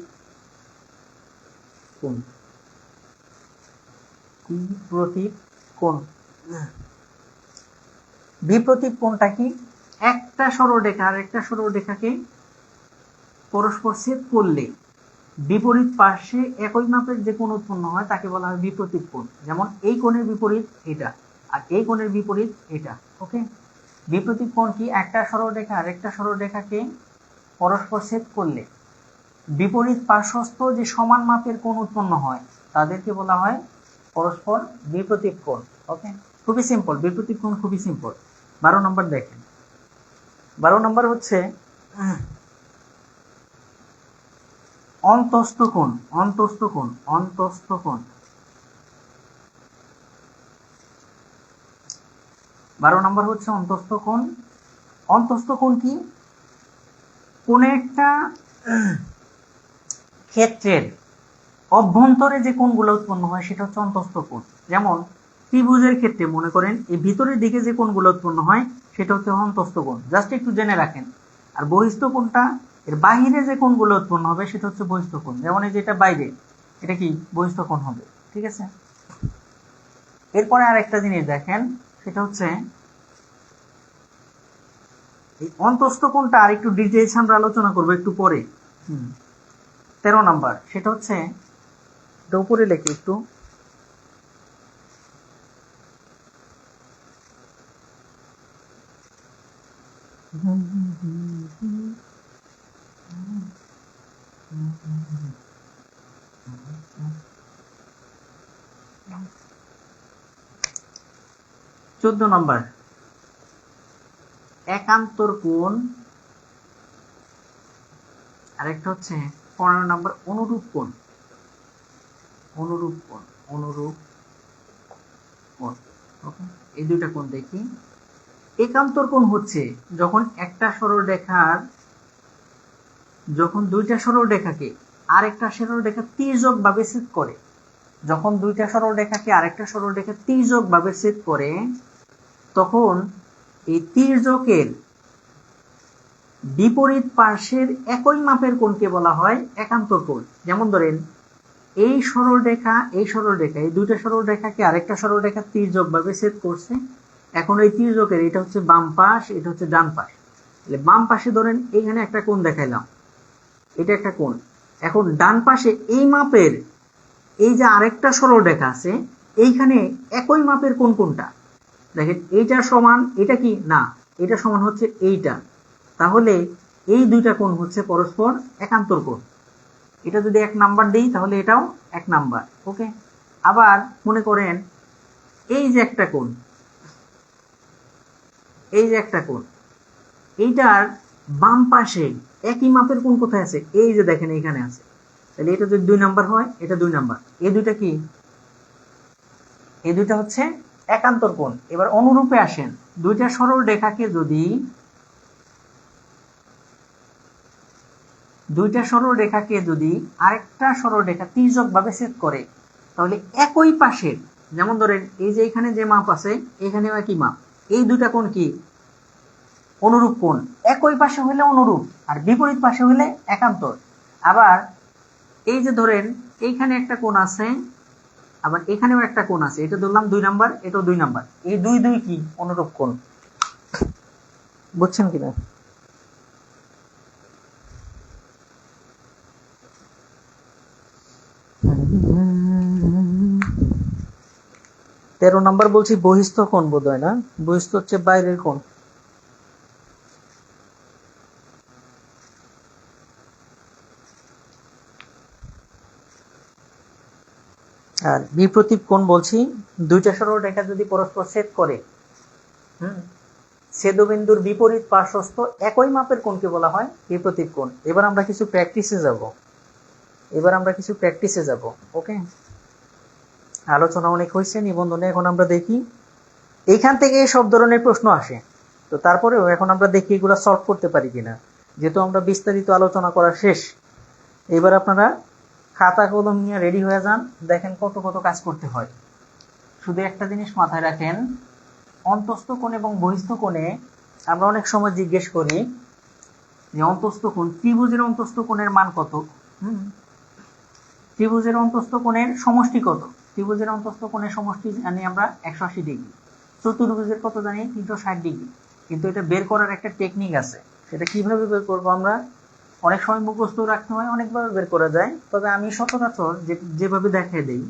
[SPEAKER 1] কোণ, বিপ্রতীপ কোণটা কি? একটা সরলরেখা আর একটা সরলরেখাকে পরস্পর ছেদ করলে বিপরীত পার্শ্বে একই মাপের যে কোণ উৎপন্ন হয় তাকে বলা হয় বিপ্রতীপ কোণ। যেমন এই কোণের বিপরীত এটা, আর এই কোণের বিপরীত এটা, ওকে। বিপ্রতীপ কোণ কি? একটা সরলরেখা আর একটা সরলরেখাকে পরস্পর ছেদ করলে বিপরীত পার্শ্বস্থ যে সমান মাপের কোণ উৎপন্ন হয় তাদেরকে বলা হয় পরস্পর বিপ্রতীপ কোণ, ওকে। খুবই সিম্পল, বিপ্রতীপ কোণ খুবই সিম্পল। 12 নম্বর দেখেন, 12 নম্বর হচ্ছে অন্তস্থ কোণ। অন্তস্থ কোণ, অন্তস্থ কোণ। 12 নম্বর হচ্ছে অন্তস্থ কোণ। অন্তস্থ কোণ কি? কোন একটা ক্ষেত্রের অভ্যন্তরে যে কোণগুলো উৎপন্ন হয় সেটা হচ্ছে অন্তস্থ কোণ। যেমন ত্রিভুজের ক্ষেত্রে মনে করেন এই ভিতরের দিকে যে কোণগুলো উৎপন্ন হয় সেটা হচ্ছে অন্তস্থ কোণ, জাস্ট একটু জেনে রাখেন। আর বহিস্থ কোণটা, এর বাহিরে যে কোণগুলো উৎপন্ন হবে সেটা হচ্ছে বহিস্থ কোণ। যেমন এই যেটা বাইরে, এটা কি বহিস্থ কোণ হবে, ঠিক আছে। এরপরে আর একটা জিনিস দেখেন, সেটা হচ্ছে এই অন্তস্থ কোণটা আর একটু ডিটেইলস আমরা আলোচনা করবো একটু পরে। 13 নাম্বার, সেটা হচ্ছে এটা উপরে লেখি একটু, চোদ্দ নম্বর একান্তর কোণ, আরেকটা হচ্ছে 15 নম্বর অনুরূপ কোণ। অনুরূপ কোণ, অনুরূপ কোণ, ওকে। এই দুইটা কোণ দেখি। একান্তর কোণ হচ্ছে যখন একটা সরলরেখার, যখন দুইটা সরলরেখাকে আরেকটা সরলরেখা তির্যক ভাবে ছেদ করে, যখন দুইটা সরলরেখাকে আরেকটা সরলরেখা তির্যক ভাবে ছেদ করে, তখন এই তির্যকের বিপরীত পার্শ্বের একই মাপের কোণকে বলা হয় একান্তর কোণ। যেমন ধরেন এই সরলরেখা, এই সরলরেখা, এই দুইটা সরলরেখাকে আরেকটা সরলরেখা তির্যক ভাবে ছেদ করছে। এখন এই তির্যকের এটা হচ্ছে বাম পাশ, এটা হচ্ছে ডান পাশ। বাম পাশে ধরেন এখানে একটা কোণ দেখাইলাম, এটা একটা কোণ। এখন ডান পাশে এই মাপের এই যে আরেকটা সরলরেখা আছে, এইখানে একই মাপের কোণ কোনটা? দেখেন এইটা সমান, এটা কি না, এটা সমান হচ্ছে এইটা। তাহলে এই দুইটা কোণ হচ্ছে পরস্পর একান্তর কোণ। এটা যদি 1 নাম্বার দিই তাহলে এটাও 1 নাম্বার। ওকে, আবার মনে করেন এই যে একটা কোণ, এই যে একটা কোণ, এইটার বাম পাশে একই মাপের কোণ কোথায় আছে? এই যে দেখেন এখানে আছে। তাহলে এটা যদি 2 নাম্বার হয়, এটা 2 নাম্বার। এই দুইটা কি? এই দুইটা হচ্ছে একান্তর কোণ। এবার অনুরূপে আসেন, দুইটা সরল রেখাকে যদি আরেকটা সরল রেখা তির্যক ভাবে ছেদ করে, তাহলে একই পাশের, যেমন ধরেন এই যে এখানে যে মাপ আছে এখানেও একই মাপ, এই দুইটা কোণ কি? অনুরূপ কোণ। একই পাশে হলে অনুরূপ, আর বিপরীত পাশে হলে একান্তর। আবার এই যে ধরেন এইখানে একটা কোণ আছে, আবার এখানেও একটা কোণ আছে, এটা ধরলাম 2 নাম্বার, এটাও 2 নাম্বার। এই দুই দুই কি? অনুরূপ কোণ। বুঝছেন কিনা? তেরো নাম্বার বলছি বহিস্থ কোণ বোধ হয় না? বহিস্থ হচ্ছে বাইরের কোণ। আর বিপ্রতীপ কোণ বলছি দুইটা সরল রেখা যদি পরস্পর ছেদ করে, ছেদবিন্দুর বিপরীত পার্শ্বস্থ একই মাপের কোণকে বলা হয় বিপ্রতীপ কোণ। এবার আমরা কিছু প্র্যাকটিসে যাব। ওকে, আলোচনা অনেক হয়েছে নিবন্ধনে, এখন আমরা দেখি। এইখান থেকে সব ধরনের প্রশ্ন আসে, তো তারপরেও এখন আমরা দেখি এগুলো সলভ করতে পারি কিনা। যেহেতু আমরা বিস্তারিত আলোচনা করা শেষ, এবার আপনারা খাতা কলম নিয়ে রেডি হয়ে যান, দেখেন কত কত কাজ করতে হয়। শুধু একটা জিনিস মাথায় রাখেন, অন্তস্থ কোণ এবং বহিস্থ কোণে আমরা অনেক সময় জিজ্ঞেস করি যে অন্তস্থ কোণ, ত্রিভুজের অন্তস্থ কোণের মান কত? ত্রিভুজের অন্তস্থ কোণের সমষ্টি কত? ত্রিভুজের অন্তস্থ কোণের সমষ্টি জানি আমরা 180 ডিগ্রি। চতুর্ভুজের কত জানি? 360 ডিগ্রি। কিন্তু এটা বের করার একটা টেকনিক আছে, সেটা কিভাবে বের করবো আমরা অনেক সময় মুখস্থ রাখতে হয়, অনেকভাবে বের করা যায়, তবে আমি সচরাচর যেভাবে দেখাই দেই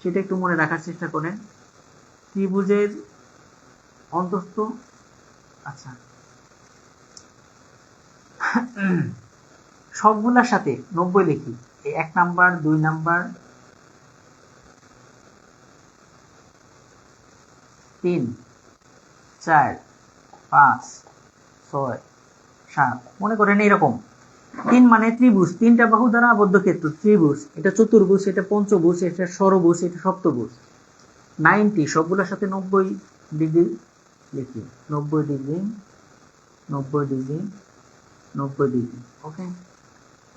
[SPEAKER 1] সেটা একটু মনে রাখার চেষ্টা করেন। ত্রিভুজের অন্তস্থ, আচ্ছা সবগুলার সাথে 90 লিখি। 1 নাম্বার, 2 নাম্বার, 3, 4, 5, 6, 7, মনে করেন এইরকম। 3 মানে ত্রিভুজ, 3টা বাহু দ্বারা আবদ্ধ ক্ষেত্র ত্রিভুজ। এটা চতুর্ভুজ, এটা পঞ্চভুজ, এটা ষড়ভুজ, এটা সপ্তভুজ। 90 সবগুলোর সাথে 90 ডিগ্রি লিখি। 90 ডিগ্রি, 90 ডিগ্রি, 90 ডিগ্রি। ওকে,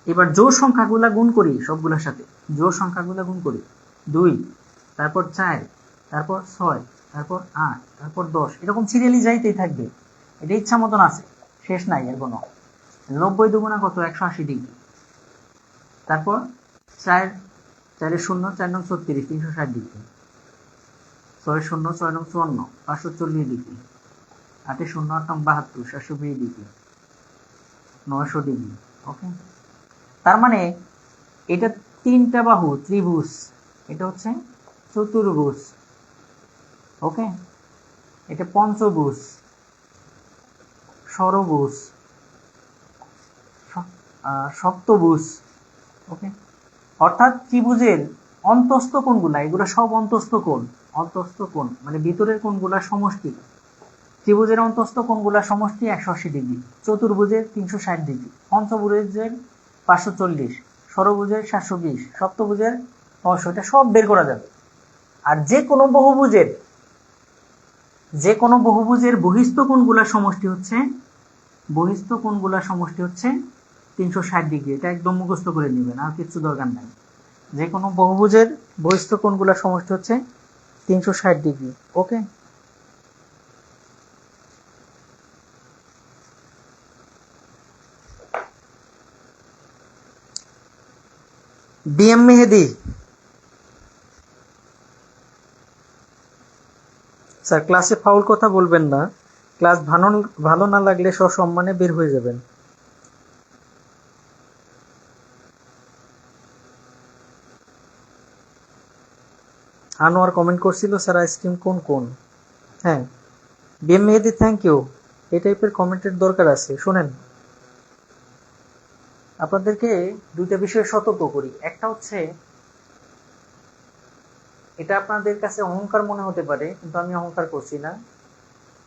[SPEAKER 1] এবার জোড় সংখ্যাগুলা গুণ করি, সবগুলোর সাথে জোড় সংখ্যাগুলা গুণ করি। 2, তারপর 4, তারপর 6, তারপর 8, তারপর 10, এরকম সিরিয়ালি যাইতেই থাকবে। এটা ইচ্ছা মতন আছে, শেষ নাই এর কোনো। 90 দুগুণা কত? 180 ডিগ্রি। তারপর 4, 4 শূন্য, 4 নং 36, 360 ডিগ্রি। 6 শূন্য, 6 নং 54, 540 ডিগ্রি। 8 শূন্য, 8 নং 72, 720 ডিগ্রি, 900 ডিগ্রি। ওকে, তার মানে এটা 3টা বাহু ত্রিভুজ, এটা হচ্ছে চতুর্ভুজ। ওকে, এটা পঞ্চভুজ, ষড়ভুজ, সপ্তভুজ। ওকে, অর্থাৎ ত্রিভুজের অন্তস্থ কোণগুলা, এগুলো সব অন্তস্থ কোণ। অন্তস্থ কোণ মানে ভিতরের কোণগুলা সমষ্টি। ত্রিভুজের অন্তস্থ কোণগুলার সমষ্টি 180 ডিগ্রি, চতুর্ভুজের 360 ডিগ্রি, পঞ্চভুজের 540, ষড়ভুজের 720, সপ্তভুজের 900। এটা সব বের করা যাবে। আর যে কোনো বহুভুজের বহিস্থ কোণগুলার সমষ্টি হচ্ছে 360 ডিগ্রি। এটা একদম মুখস্থ করে নেবেন, আর কিছু দরকার নাই। যে কোনো বহুভুজের বহিস্থ কোণগুলার সমষ্টি হচ্ছে 360 ডিগ্রি। ওকে, বিএম মেহেদি স্যার, ক্লাসে ফাউল কথা বলবেন না, ক্লাস ভালো ভালো না লাগলে সসম্মানে বের হয়ে যাবেন। আনোয়ার কমেন্ট করছিল স্যার আইসক্রিম কোন কোন। হ্যাঁ, বিএম মেহেদি থ্যাংক ইউ। এই টাইপের কমেন্টের দরকার আছে। শোনেন, আপনাদেরকে দুইটা বিষয়ে সতর্ক করি। একটা হচ্ছে, এটা আপনাদের কাছে অহংকার মনে হতে পারে, কিন্তু আমি অহংকার করছি না।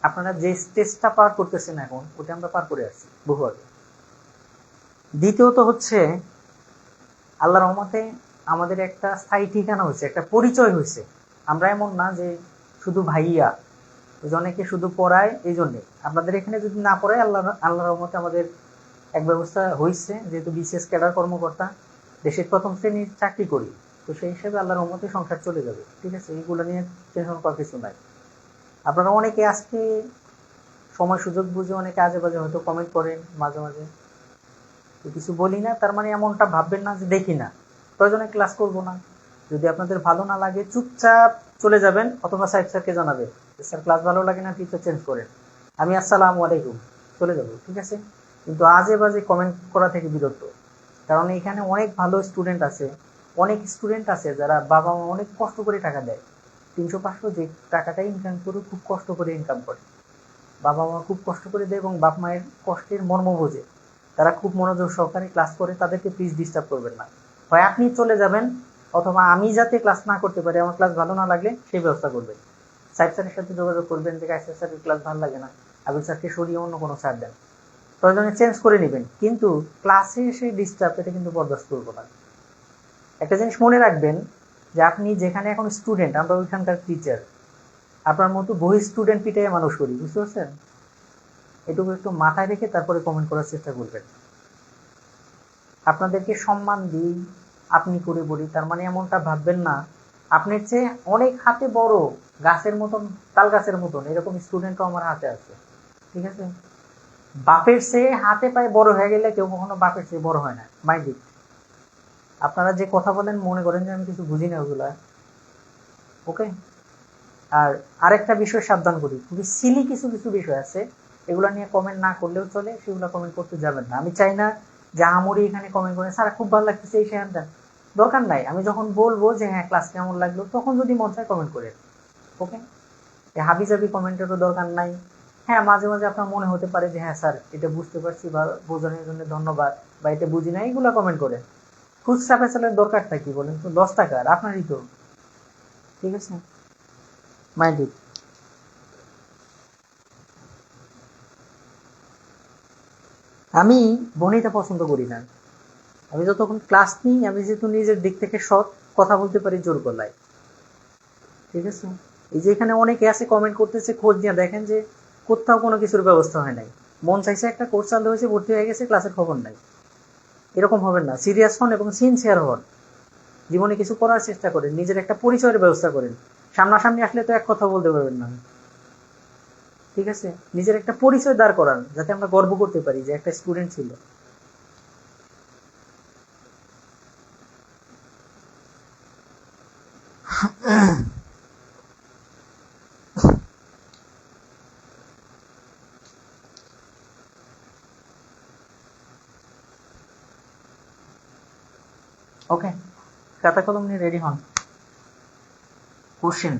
[SPEAKER 1] আপনারা যে স্টেজটা পার করতেছেন এখন, ওটা আমরা পার করে আসছি বহু আগে। দ্বিতীয়ত হচ্ছে, আল্লাহর রহমতে আমাদের একটা স্থায়ী ঠিকানা হয়েছে, একটা পরিচয় হয়েছে। আমরা এমন না যে শুধু ভাইয়া, অনেকে শুধু পড়ায়, এই জন্যে। আপনাদের এখানে যদি না পড়ায়, আল্লাহর রহমতে আমাদের এক ব্যবস্থা হয়েছে, যেহেতু বিসিএস ক্যাডার কর্মকর্তা, দেশের প্রথম শ্রেণীর চাকরি করি, তো সেই হিসেবে আল্লাহর রহমতে সংসার চলে যাবে। ঠিক আছে, এইগুলো নিয়ে টেনশন করার কিছু নাই। আপনারা অনেকে আজকে সময় সুযোগ বুঝে অনেকে আজে বাজে হয়তো কমেন্ট করেন মাঝে মাঝে, কিছু বলি না তার মানে এমনটা ভাববেন না যে দেখি না। প্রয়োজনে ক্লাস করব না। যদি আপনাদের ভালো না লাগে চুপচাপ চলে যাবেন, অথবা সাহেব স্যারকে জানাবেন স্যার ক্লাস ভালো লাগে না, টিচার চেঞ্জ করেন, আমি আসসালামু আলাইকুম চলে যাব। ঠিক আছে, কিন্তু আজে বাজে কমেন্ট করা থেকে বিরত। কারণ এখানে অনেক ভালো স্টুডেন্ট আছে, অনেক স্টুডেন্ট আছে যারা বাবা মা অনেক কষ্ট করে টাকা দেয়, 300-500 যে টাকাটাই ইনকাম করে, খুব কষ্ট করে ইনকাম করে, বাবা মা খুব কষ্ট করে দেয় এবং বাপ মায়ের কষ্টের মর্ম বোঝে। তারা খুব মনোযোগ সহকারে ক্লাস করে, তাদেরকে প্লিজ ডিস্টার্ব করবেন না। হয় আপনি চলে যাবেন, অথবা আমি যাতে ক্লাস না করতে পারি, আমার ক্লাস ভালো না লাগলে সেই ব্যবস্থা করবেন। সাহেব স্যারের সাথে যোগাযোগ করবেন যে কাইসার স্যারের ক্লাস ভালো লাগে না, আবির স্যারকে সরিয়ে অন্য কোনো স্যার দেন, প্রয়োজনে চেঞ্জ করে নেবেন। কিন্তু ক্লাসে এসে ডিস্টার্ব, এটা কিন্তু বরদাস্ত করবো না। একটা জিনিস মনে রাখবেন, যে আপনি যেখানে এখন স্টুডেন্ট, আমরা ওইখানকার টিচার, আপনার মতো বহি স্টুডেন্ট পিটাইয়ে মানুষ করি, বুঝতে পারছেন? এটুকু একটু মাথায় রেখে তারপরে কমেন্ট করার চেষ্টা করবেন। আপনাদেরকে সম্মান দিই, আপনি করে বলি, তার মানে এমনটা ভাববেন না আপনার চেয়ে অনেক হাতে বড়, গাছের মতন, তাল গাছের মতন এরকম স্টুডেন্টও আমার হাতে আছে। ঠিক আছে, বাপের চেয়ে হাতে পায়ে বড় হয়ে গেলে কেউ কখনো বাপের চেয়ে বড় হয় না। Mind it. আপনারা যে কথা বলেন মনে করেন যে আমি কিছু বুঝি না ওগুলা। ওকে, আর আরেকটা বিষয় সাবধান করি, খুবই সিলি কিছু কিছু বিষয় আছে, এগুলো নিয়ে কমেন্ট না করলেও চলে, সেগুলো কমেন্ট করতে যাবেন না। আমি চাই না যে আমরি এখানে কমেন্ট করে স্যার খুব ভালো লাগতেছে এই সেখান দেন, দরকার নাই। আমি যখন বলবো যে হ্যাঁ ক্লাস কেমন লাগলো, তখন যদি মন চায় কমেন্ট করে। ওকে, হাবিজাবি কমেন্টেরও দরকার নাই। হ্যাঁ, মাঝে মাঝে আপনার মনে হতে পারে যে হ্যাঁ স্যার এটা বুঝতে পারছি বা বোঝানোর জন্য ধন্যবাদ, বা এটা বুঝি না, এইগুলো কমেন্ট করেন। খুচরা পেছালের দরকারটা কি বলেন তো? 10 টাকার আপনারই তো। ঠিক আছে, মাইন্ড ইট। আমি বনিতা পছন্দ করি না। আমি যতক্ষণ ক্লাস নিই, আমি যেহেতু নিজের দিক থেকে সৎ, কথা বলতে পারি জোর গলায়। ঠিক আছে, এই যে এখানে অনেকে আছে কমেন্ট করতেছে, খোঁজ নিয়ে দেখেন যে কোথাও কোনো কিছুর ব্যবস্থা হয় নাই, মন চাইছে একটা কোর্স চালু হয়েছে, ভর্তি হয়ে গেছে, ক্লাসের খবর নাই। এরকম হবেন না, সিরিয়াস হন এবং সিনসিয়ার হন। জীবনে কিছু করার চেষ্টা করেন, নিজের একটা পরিচয়ের ব্যবস্থা করেন। সামনাসামনি আসলে তো এক কথা বলতে পারবেন না। ঠিক আছে, নিজের একটা পরিচয় দাঁড় করান, যাতে আমরা গর্ব করতে পারি যে একটা স্টুডেন্ট ছিল। ওকে, খাতা কলম নিয়ে রেডি হন। কোশ্চেন,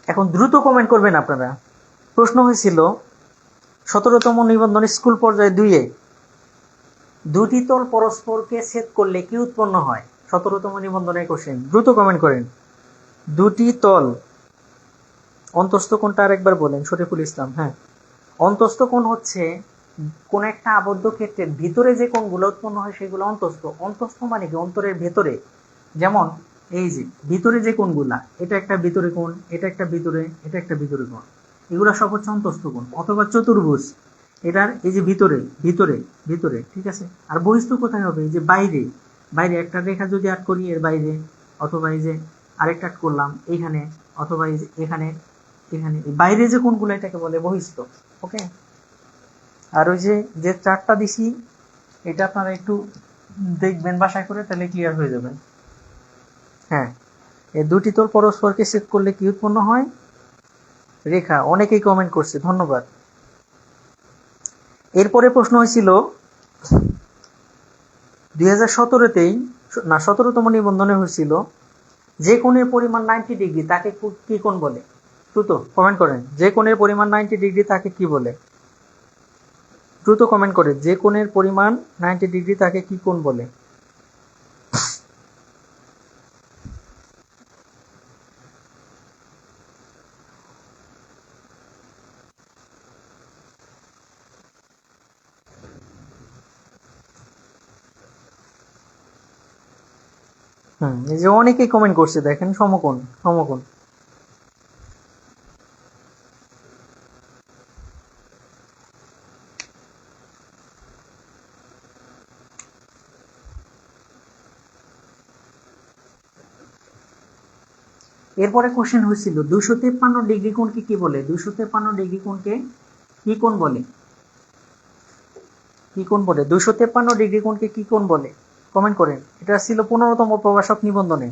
[SPEAKER 1] এখন দ্রুত কমেন্ট করবেন আপনারা। প্রশ্ন হয়েছিল 17তম নিবন্ধন স্কুল পর্যায়ে 2-এ দুটি তল পরস্পরকে ছেদ করলে কি উৎপন্ন হয়? 17তম নিবন্ধনের কোশ্চেন, দ্রুত কমেন্ট করেন। দুটি তল, অন্তস্থ কোণটা আরেকবার বলেন। শরীফুল ইসলাম, হ্যাঁ, অন্তস্থ কোণ হচ্ছে কোন একটা আবদ্ধ ক্ষেত্রের ভিতরে যে কোণগুলো উৎপন্ন হয় সেগুলো অন্তস্থ। অন্তস্থ মানে কি? অন্তরের ভেতরে। যেমন এই যে ভিতরে যে কোণগুলা, এটা একটা ভিতরে কোণ, এটা একটা ভিতরে, এটা একটা ভিতরে কোণ, এগুলো সব হচ্ছে অন্তস্থ কোণ। অথবা চতুর্ভুজ, এটার এই যে ভিতরে ভিতরে ভিতরে, ঠিক আছে। আর বহিস্থ কোথায় হবে? এই যে বাইরে, বাইরে একটা রেখা যদি আট করি এর বাইরে, অথবা এই যে আরেকটা আট করলাম এইখানে, অথবা এই যে এখানে, এখানে বাইরে যে কোণগুলো এটাকে বলে বহিস্থ। ওকে, আর ওই যে যে চারটা দিছি, এটা আপনারা একটু দেখবেন বাসায় করে, তাহলে ক্লিয়ার হয়ে যাবেন। হ্যাঁ, এই দুটি তল পরস্পরকে ছেদ করলে কি উৎপন্ন হয়? রেখা। অনেকেই কমেন্ট করছে, ধন্যবাদ। এরপরে প্রশ্ন হয়েছিল 2017-তেই না 17তম নিবন্ধনে হয়েছিল যে কোণের পরিমাণ 90 ডিগ্রি তাকে কি কোণ বলে? দ্রুত কমেন্ট করেন। যে কোণের পরিমাণ 90 ডিগ্রি তাকে কি বলে? দ্রুত কমেন্ট করে, যে কোণের পরিমাণ 90 ডিগ্রি তাকে কি কোণ বলে? এই যে অনেকেই কমেন্ট করছে, দেখেন সমকোণ। সমকোণ। এরপরে কোশ্চেন হয়েছিল 253 ডিগ্রি কোণকে কি বলে? 253 ডিগ্রি কোণকে কি কোণ বলে? কি কোণ বলে? 253 ডিগ্রি কোণকে কি কোণ বলে? কমেন্ট করেন। এটা ছিল 15তম প্রভাষক নিবন্ধনে।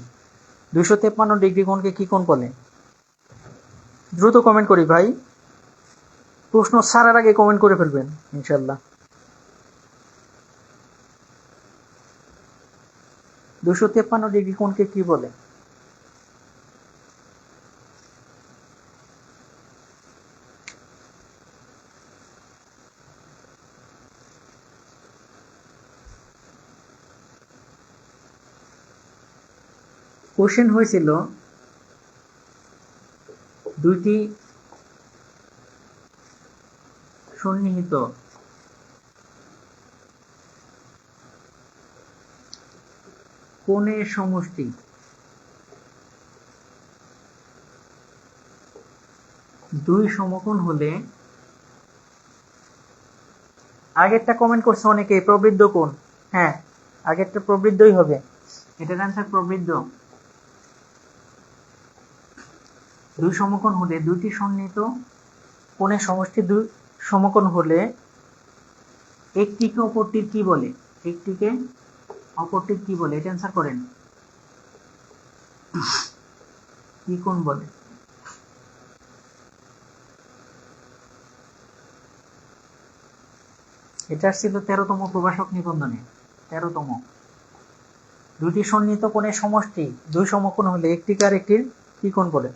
[SPEAKER 1] 253 ডিগ্রি কোণকে কি কোণ বলে? দ্রুত কমেন্ট করি ভাই, প্রশ্ন ছাড়ার আগে কমেন্ট করে ফেলবেন ইনশাল্লাহ। 253 ডিগ্রি কোণকে কি বলে? কোশ্চেন হয়েছিল দুইটি সন্নিহিত কোণের সমষ্টি দুই সমকোণ হলে, আগেরটা কমেন্ট করছে অনেকে প্রবৃদ্ধ কোণ। হ্যাঁ, আগেরটা প্রবৃদ্ধই হবে, এটার অ্যান্সার প্রবৃদ্ধ। দুই সমকোণ হলে, দুইটি সন্নিহিত কোণের সমষ্টি দুই সমকোণ হলে একটিকে অপরটির কি বলে? একটিকে অপরটির কি বলে? এটা অ্যান্সার করেন। কি কোণ বলে? এটা ছিল 13তম প্রভাষক নিবন্ধনে। 13তম। দুটি সন্নিহিত কোণের সমষ্টি দুই সমকোণ হলে একটিকে আরেকটির কি কোণ বলে?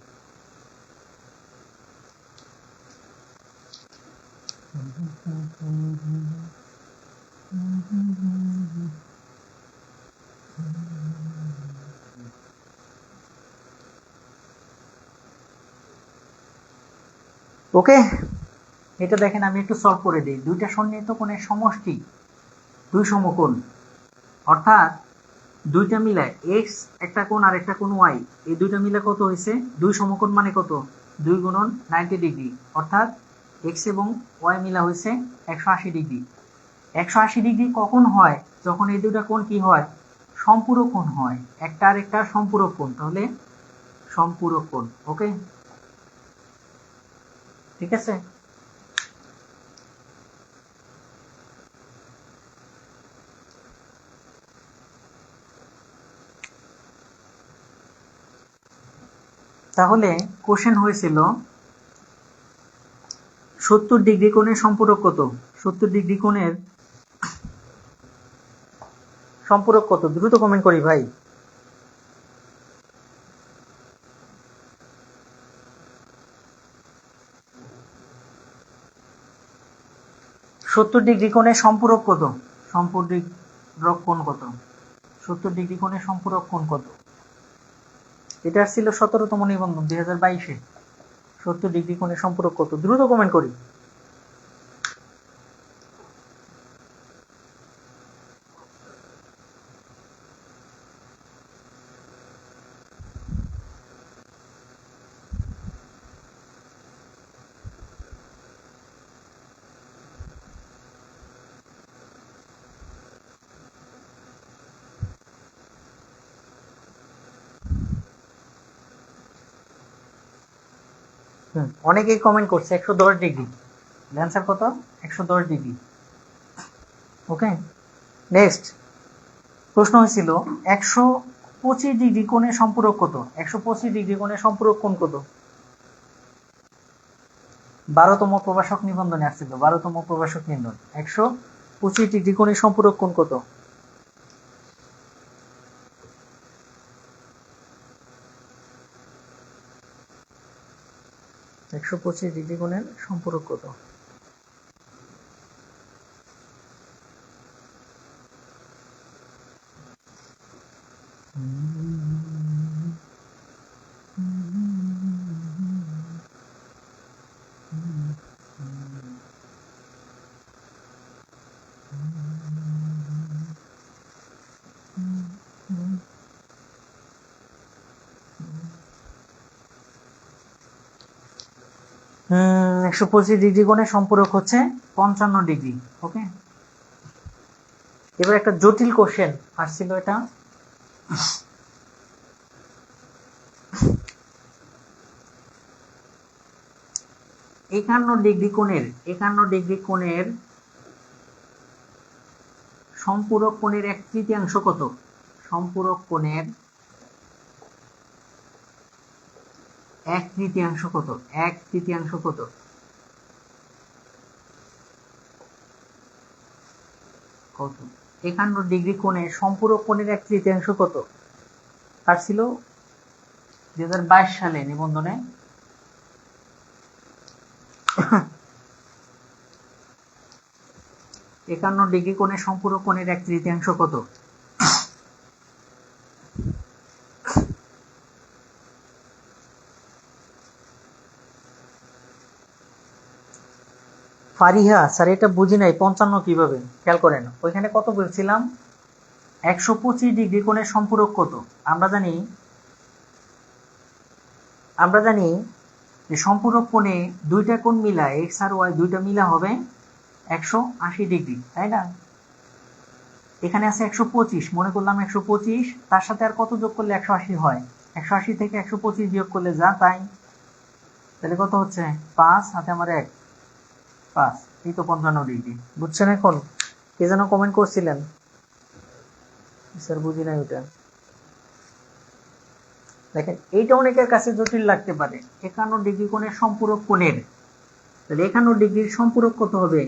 [SPEAKER 1] ওকে, এটা দেখেন আমি একটু সলভ করে দিই। দুইটা সন্নিহিত কোণের সমষ্টি দুই সমকোণ, অর্থাৎ দুইটা মিলায় এক্স একটা কোণ আর একটা কোণ ওয়াই, এই দুইটা মিলে কত হয়েছে? দুই সমকোণ মানে কত? 2 গুণন 90 ডিগ্রি, অর্থাৎ এক্স এবং ওয়াই মিলা হয়েছে 180 ডিগ্রি। 180 ডিগ্রি কখন হয়? যখন এই দুইটা কোণ কি হয়? সম্পূরক কোণ হয়। একটা আর একটা সম্পূরক কোণ, তাহলে সম্পূরক কোণ। ওকে, ঠিক আছে। তাহলে কোশ্চেন হয়েছিল 70 ডিগ্রি কোণের সম্পূরক কত? 70 ডিগ্রি কোণের সম্পূরক কত? দ্রুত কমেন্ট করি ভাই। 70 ডিগ্রি কোণের সম্পূরক কত? সম্পূরক কোণ কত? 70 ডিগ্রি কোণের সম্পূরক কোণ কত? এটা ছিল 17তম নিবন্ধন 2022-এ। 70 ডিগ্রি কোণের সম্পূরক কত? দ্রুত কমেন্ট করি। অনেকেই কমেন্ট করছে 110 ডিগ্রি। অ্যান্সার কত? 110 ডিগ্রি। ওকে, নেক্সট প্রশ্ন হয়েছিল 125 ডিগ্রি কোণের সম্পূরক কত? 125 ডিগ্রি কোণের সম্পূরক কোণ কত? 12তম প্রভাষক নিবন্ধনে আসছিল, 12তম প্রভাষক নিবন্ধন। 125 ডিগ্রি কোণের সম্পূরক কোণ কত? একশো 25 ডিগ্রি কোণের সম্পূরক কত? হুম, 125 ডিগ্রি কোণের সম্পূরক হচ্ছে 55 ডিগ্রি। ওকে, এবার একটা জটিল কোশ্চেন আসছিল, এটা 51 ডিগ্রি কোণের সম্পূরক কোণের 1/3 কত? সম্পূরক কোণের 1/3 কত? 1/3 কত? কত? 51 ডিগ্রি কোণের সম্পূরক কোণের 1/3 কত? আসছিল 2022 সালে নিবন্ধনে। 51 ডিগ্রি কোণের সম্পূরক কোণের 1/3 কত? ফারিহা স্যার, এটা বুঝি নাই 55 কিভাবে? খেয়াল করেন, ওইখানে কত বলছিলাম? 125 ডিগ্রি কোণের সম্পূরক কত? আমরা জানি যে সম্পূরক কোণে দুইটা কোণ মিলা, এক্স আর ওয়াই দুইটা মিলা হবে 180 ডিগ্রি, তাই না? এখানে আছে 125, মনে করলাম 125, তার সাথে আর কত যোগ করলে 180 হয়? 180 থেকে 125 বিয়োগ করলে যা তাই, তাহলে কত হচ্ছে? 5, হাতে আমার 1, 5, এই তো 55 ডিগ্রি। বুঝছেন এখন? কে যেন কমেন্ট করছিলেন, স্যার বুঝি নাই ওটা। দেখেন, এইটা অনেকের কাছে জটিল লাগতে পারে। 51 ডিগ্রি কোণের সম্পূরক কোণের, তাহলে 51 ডিগ্রির সম্পূরক কত হবে?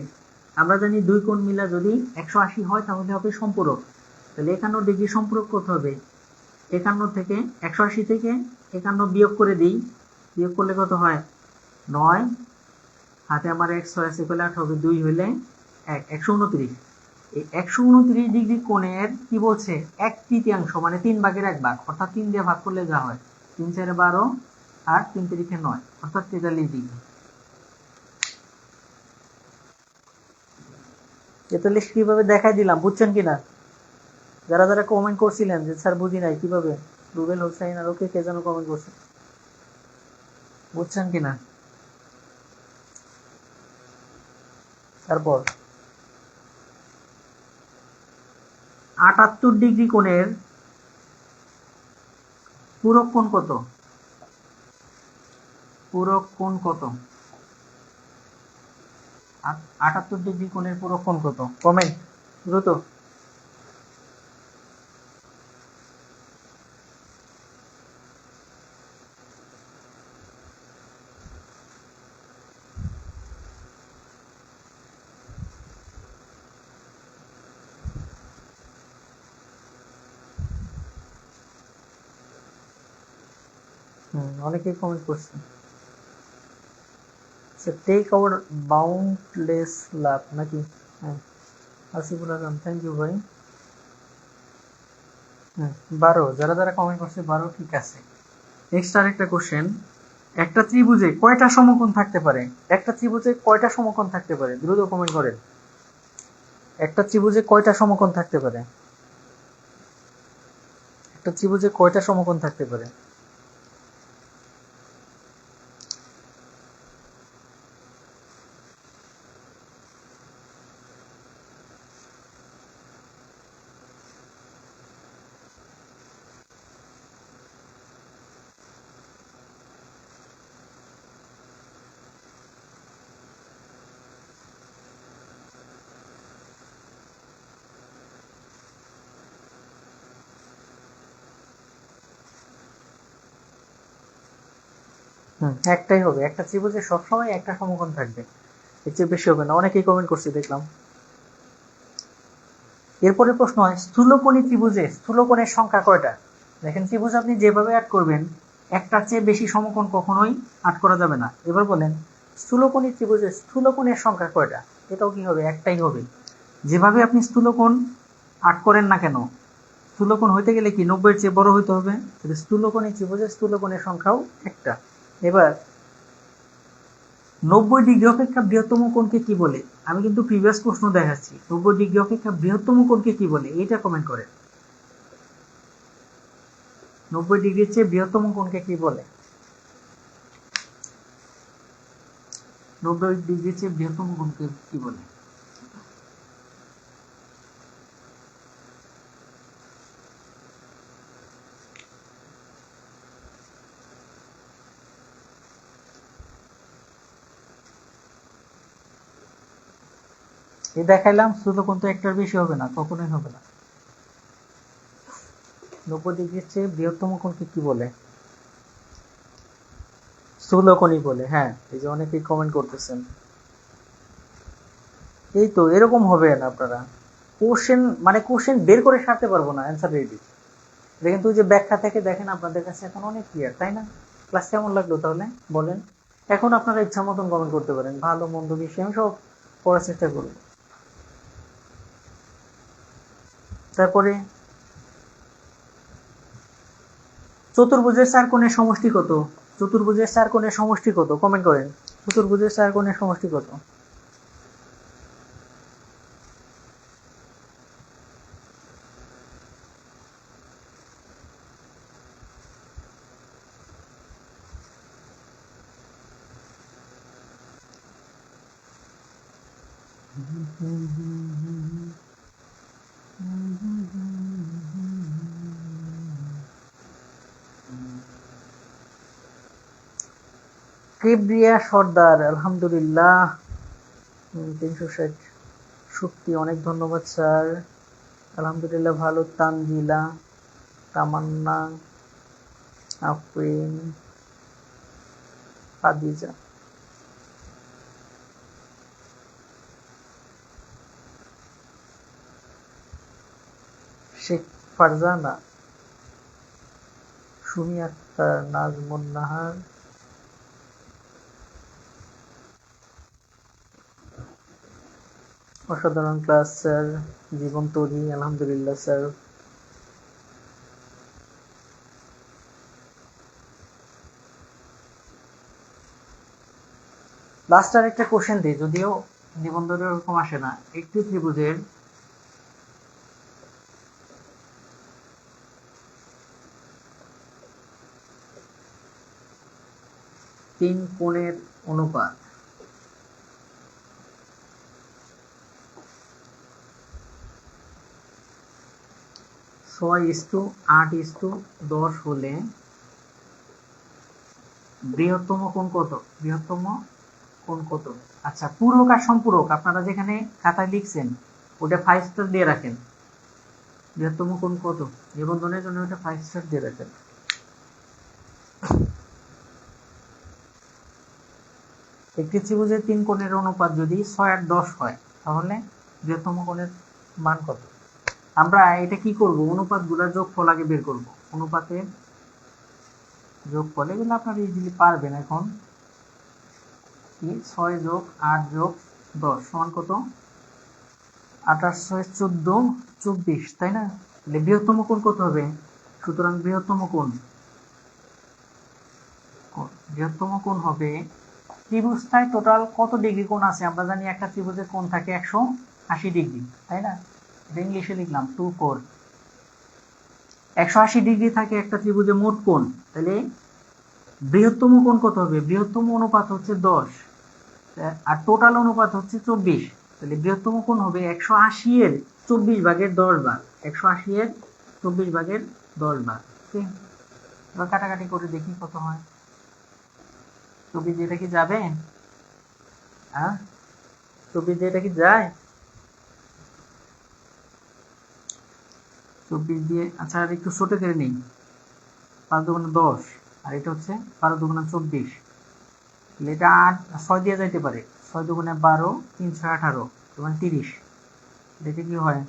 [SPEAKER 1] আমরা জানি দুই কোণ মিলা যদি 180 হয় তাহলে হবে সম্পূরক। তাহলে 51 ডিগ্রি সম্পূরক কত হবে? 51 থেকে 180 থেকে 51 বিয়োগ করে দিই, বিয়োগ করলে কত হয়? 9, হাতে আমার 1, 6 আছে, 8 হবে, 2 হইলে 1, 129। এই 129 ডিগ্রি কোণের কি বলছে? 1/3, মানে 3/1 অর্থাৎ 3 দিয়ে ভাগ করলে যা হয়, 3 4 12 আর 3 3 9, অর্থাৎ 43 ডিগ্রি। 43 কিভাবে দেখাই দিলাম, বুঝছেন কিনা? যারা যারা কমেন্ট করছিলেন যে স্যার বুঝি নাই কিভাবে, রুবেল হোসাইন আর ওকে কে যেন কমেন্ট করছে, বুঝছেন কিনা? তারপর 78 ডিগ্রি কোণের পূরক কোণ কত? পূরক কোণ কত? 78 ডিগ্রি কোণের পূরক কোণ কত? কমেন্ট দ্রুত। অনেকেই কমেন্ট করছে। টেক আওয়ার বাউন্ডলেস লাভ নাকি? হ্যাঁ, আসিফুল আজম, থ্যাংক ইউ ভাই। 12, যারা যারা কমেন্ট করছে 12, ঠিক আছে। নেক্সট আরেকটা কোশ্চেন, একটা ত্রিভুজে কয়টা সমকোণ থাকতে পারে? একটা ত্রিভুজে কয়টা সমকোণ থাকতে পারে? দ্রুত কমেন্ট করেন। একটা ত্রিভুজে কয়টা সমকোণ থাকতে পারে? একটা ত্রিভুজে কয়টা সমকোণ থাকতে পারে? একটাই হবে, একটা ত্রিভুজে সবসময় একটা সমকোণ থাকবে, এর চেয়ে বেশি হবে না। অনেকেই কমেন্ট করছে দেখলাম। এরপরে প্রশ্ন হয় স্থূলকোণী ত্রিভুজে স্থূলকোণের সংখ্যা কয়টা? দেখেন ত্রিভুজ আপনি যেভাবে আট করবেন একটার চেয়ে বেশি সমকোণ কখনোই আট করা যাবে না। এবার বলেন স্থূলকোণী ত্রিভুজে স্থূলকোণের সংখ্যা কয়টা? এটাও কি হবে? একটাই হবে। যেভাবে আপনি স্থূলকোণ আট করেন না কেন, স্থূলকোণ হইতে গেলে কি 90-এর চেয়ে বড় হইতে হবে। স্থূলকোণী ত্রিভুজে স্থূলকোণের সংখ্যাও একটা। এবার 90 ডিগ্রি অপেক্ষা বৃহত্তম কোণকে কি বলে? আমি কিন্তু প্রিভিয়াস প্রশ্ন দেখাচ্ছি। 90 ডিগ্রি অপেক্ষা বৃহত্তম কোণকে কি বলে এইটা কমেন্ট করেন। 90 ডিগ্রির চেয়ে বৃহত্তম কোণকে কি বলে? 90 ডিগ্রির চেয়ে বৃহত্তম কোণকে কি বলে? এই দেখাইলাম স্থূলকোণ তো একটার বেশি হবে না, কখনোই হবে না। 90 ডিগ্রির চেয়ে বৃহত্তম কোণকে কি বলে? স্থূলকোণই বলে। হ্যাঁ, এই যে অনেকেই কমেন্ট করতেছেন। এই তো এরকম হবে না, আপনারা কোশ্চেন বের করে সারতে পারবো না, অ্যান্সার রেডি। দেখেন তো যে ব্যাখ্যা থেকে দেখেন আপনাদের কাছে এখন অনেক ক্লিয়ার, তাই না? ক্লাস কেমন লাগলো তাহলে বলেন। এখন আপনারা ইচ্ছা মতন কমেন্ট করতে পারেন, ভালো মন্দ বিষয় আমি সব পড়ার চেষ্টা করব। তারপরে চতুর্ভুজের চার কোণের সমষ্টি কত? চতুর্ভুজের চার কোণের সমষ্টি কত? কমেন্ট করেন। চতুর্ভুজের চার কোণের সমষ্টি কত? কিবরিয়া সর্দার, আলহামদুলিল্লাহ 360 শক্তি, অনেক ধন্যবাদ স্যার। আলহামদুলিল্লাহ ভালো। তানজিলা, তামান্না, আফরিন, খাদিজা, শেখ ফারজানা, সুমি আক্তার, নাজমুন নাহার, অসাধারণ ক্লাস স্যার। জীবন তরি, আলহামদুলিল্লাহ স্যার। লাস্ট আর একটা কোশ্চেন দিই, যদিও নিবন্ধনে এরকম আসে না। একটি ত্রিভুজের তিন কোণের অনুপাত ছয় ইস্টু 8:10 হলে বৃহত্তম কোণ কত? বৃহত্তম কোণ কত? আচ্ছা, পূরক আর সম্পূরক আপনারা যেখানে খাতায় লিখছেন ওটা 5 স্টার দিয়ে রাখেন। বৃহত্তম কোণ কত নিবন্ধনের জন্য ওটা 5 স্টার দিয়ে রাখেন। একটি ত্রিভুজের তিন কোণের অনুপাত যদি 6 আর 10 হয় তাহলে বৃহত্তম কোণের মান কত? আমরা এটা কি করব? অনুপাতগুলোর যোগফল আগে বের করব। অনুপাতের যোগফল এগুলো আপনারা ইজিলি পারবেন। এখন 6 যোগ 8 যোগ 10 সমান কত? 28, 6, 14, 24, তাই না? তাহলে বৃহত্তম কোণ কত হবে? সুতরাং বৃহত্তম কোণ হবে, ত্রিভুজটায় টোটাল কত ডিগ্রি কোণ আছে? আমরা জানি একটা ত্রিভুজের কোণ থাকে 180 ডিগ্রি, তাই না? এটা ইংলিশে লিখলাম 24। 180 ডিগ্রি থাকে একটা ত্রিভুজে মোট কোণ, তাহলে বৃহত্তম কোণ কত হবে? বৃহত্তম অনুপাত হচ্ছে 10 আর টোটাল অনুপাত হচ্ছে 24। তাহলে বৃহত্তম কোণ হবে 180 এর 24 ভাগের 10 ভাগ। 180 এর 24 ভাগের 10 ভাগ। এবার কাটাকাটি করে দেখি কত হয়। 24 দিয়ে এটা কি যাবে? হ্যাঁ, 24 দিয়ে এটা কি যায়? 24 দিয়ে, আচ্ছা আর একটু ছোট করে নিই। 5 দুগুণে 10 আর এটা হচ্ছে 12 দুগুণে 24। এটা 6 দিয়ে যাইতে পারে, 6 দুগুণে 12, 3 6 18, মানে 30। এটা কি হয়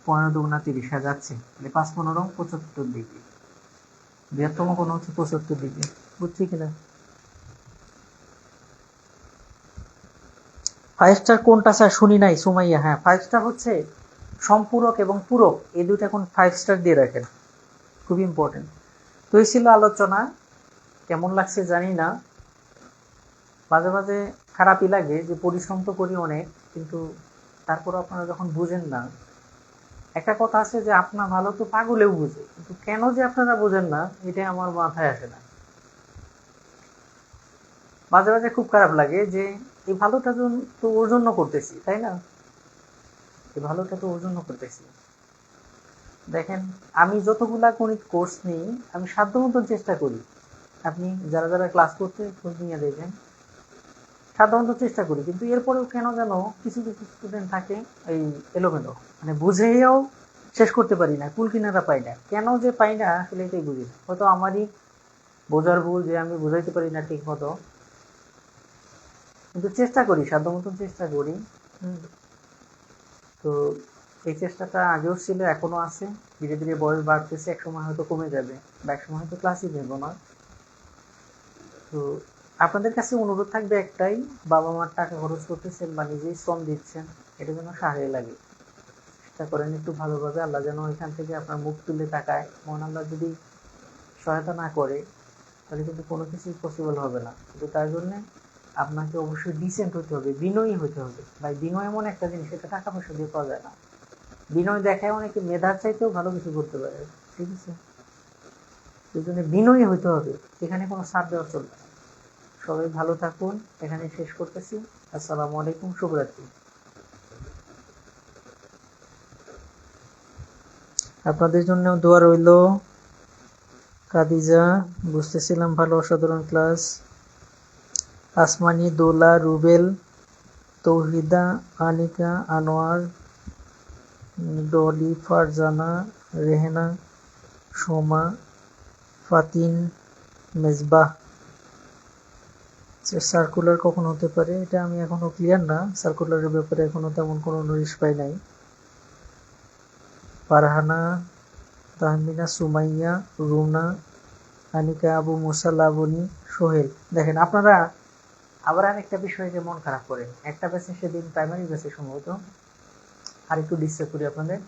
[SPEAKER 1] 15 দুগুণা 30, হ্যাঁ যাচ্ছে। 5 15 75 ডিগ্রি। বৃহত্তম কোণ হচ্ছে 75 ডিগ্রি, বুঝছি কিনা? 5 স্টার কোনটা স্যার শুনি নাই সুমাইয়া? হ্যাঁ 5 স্টার হচ্ছে সম্পূরক এবং পূরক, এই দুইটা কোণ 5 স্টার দিয়ে রাখেন, খুব ইম্পর্টেন্ট। তো এই ছিল আলোচনা, কেমন লাগছে জানি না, মাঝে মাঝে খারাপই লাগে যে পরিশ্রম তো করি অনেক, কিন্তু তারপরে আপনারা যখন বুঝেন না, একটা কথা আছে যে আপনার ভালো তো পাগলেও বুঝে, কিন্তু কেন যে আপনারা বোঝেন না এটা আমার মাথায় আসে না। মাঝে মাঝে খুব খারাপ লাগে যে এই ভালোটা তো ওর জন্য করতেছি, তাই না? এই ভালোটা তো ওর জন্য করতেছি। দেখেন আমি যতগুলা গণিত কোর্স নিই আমি সাধ্যমতো চেষ্টা করি, আপনি যারা যারা ক্লাস করতে খোঁজ নিয়ে দেখবেন, সাধারণত চেষ্টা করি, কিন্তু এরপরেও কেন যেন কিছু কিছু স্টুডেন্ট থাকে এই এলোমেলো, মানে বুঝেও শেষ করতে পারি না, কুল কিনারা পাই না, কেন যে পাই না আসলে এটাই বুঝি না। হয়তো আমারই বোঝার ভুল যে আমি বুঝাইতে পারি না ঠিক মতো, কিন্তু চেষ্টা করি, সাধ্যমতো চেষ্টা করি। তো এই চেষ্টাটা আগেও ছিল, এখনো আছে, ধীরে ধীরে বয়স বাড়তেছে, একসময় হয়তো কমে যাবে, বা একসময় হয়তো ক্লাসই নেব না। তো আপনাদের কাছে অনুরোধ থাকবে একটাই, বাবা মার টাকা খরচ করতেছেন বা নিজেই শ্রম দিচ্ছেন, এটা যেন সাহায্য লাগে, চেষ্টা করেন একটু ভালোভাবে, আল্লাহ যেন এখান থেকে আপনার মুখ তুলে তাকায়। মহান আল্লাহ যদি সহায়তা না করে তাহলে কিন্তু কোনো কিছুই পসিবল হবে না। কিন্তু তার জন্য আপনাকে অবশ্যই ডিসেন্ট হতে হবে, বিনয়ী হতে হবে। ভাই বিনয় এমন একটা জিনিস, এটা টাকা পয়সা দিয়ে পাওয়া যায় না। বিনয় দেখায় অনেকে মেধার চাইতেও ভালো কিছু করতে পারে, ঠিক আছে? সেই জন্য বিনয়ী হতে হবে, এখানে কোনো ছাড় দেওয়া চলবে না। সবাই ভালো থাকুন, এখানে শেষ করতেছি। আসসালামু আলাইকুম, শুভরাত্রি। আপনাদের জন্য দোয়া রইল। কাদিজা, বুঝতেছিলাম ভালো, অসাধারণ ক্লাস। আসমানি, দোলা, রুবেল, তৌহিদা, আনিকা, আনোয়ার, ডলি, ফারজানা, রেহেনা, সোমা, ফাতিন, মেজবাহ। সার্কুলার কখন হতে পারে এটা আমি এখনো ক্লিয়ার না, সার্কুলারের ব্যাপারে এখনো তেমন কোনো নোটিশ পাই নাই। ফারহানা, তাহমিনা, সুমাইয়া, রুনা, আনিকা, আবু মুসা, লাবণী, সোহেল। দেখেন আপনারা আবার আরেকটা বিষয়ে যে মন খারাপ করেন, একটা ব্যাচে সেদিন প্রাইমারি ব্যাচে সম্ভবত, আর একটু ডিস্টার্ব করি আপনাদের।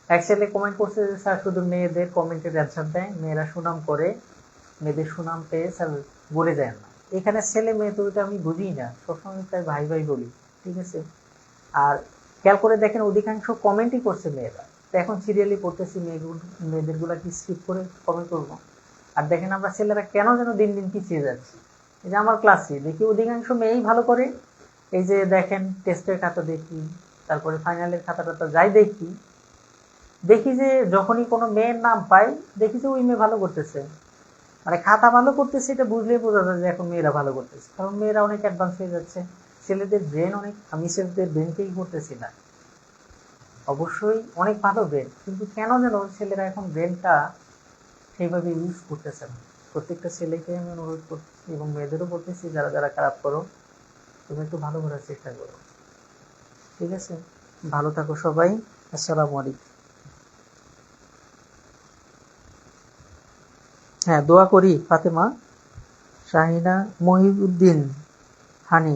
[SPEAKER 1] এক ছেলে কমেন্ট করছে যে স্যার শুধু মেয়েদের কমেন্টের অ্যান্সার দেয়, মেয়েরা সুনাম করে, মেয়েদের সুনাম পেয়ে স্যার বলে যায় না। এখানে ছেলে মেয়ে তো এটা আমি বুঝি না, সবসময় তাই ভাই ভাই বলি, ঠিক আছে? আর খেয়াল করে দেখেন অধিকাংশ কমেন্টই করছে মেয়েরা, তো এখন সিরিয়ালি পড়তেছি মেয়েদের গুলা কি স্কিপ করে কমেন্ট করবো? আর দেখেন আমরা ছেলেরা কেন যেন দিন দিন পিছিয়ে যাচ্ছি। এই যে আমার ক্লাসে দেখি অধিকাংশ মেয়েই ভালো করে, এই যে দেখেন টেস্টের খাতা দেখি, তারপরে ফাইনালের খাতা টাতা যাই দেখি, দেখি যে যখনই কোনো মেয়ের নাম পাই দেখি যে ওই মেয়ে ভালো করতেছে, মানে খাতা ভালো করতেছে, এটা বুঝলেই বোঝা যায় যে এখন মেয়েরা ভালো করতেছে, কারণ মেয়েরা অনেক অ্যাডভান্স হয়ে যাচ্ছে। ছেলেদের ব্রেন অনেক, আমি ছেলেদের ব্রেনকেই করতেছি না, অবশ্যই অনেক ভালো ব্রেন, কিন্তু কেন যেন ছেলেরা এখন ব্রেনটা সেইভাবে ইউজ করতেছে না। প্রত্যেকটা ছেলেকে আমি অনুরোধ করতেছি এবং মেয়েদেরও বলতেছি, যারা যারা খারাপ করো তুমি একটু ভালো করার চেষ্টা করো, ঠিক আছে? ভালো থাকো সবাই, আসসালামু আলাইকুম। হ্যাঁ দোয়া করি। ফাতেমা, শাহিনা, মহিউদ্দিন, হানি,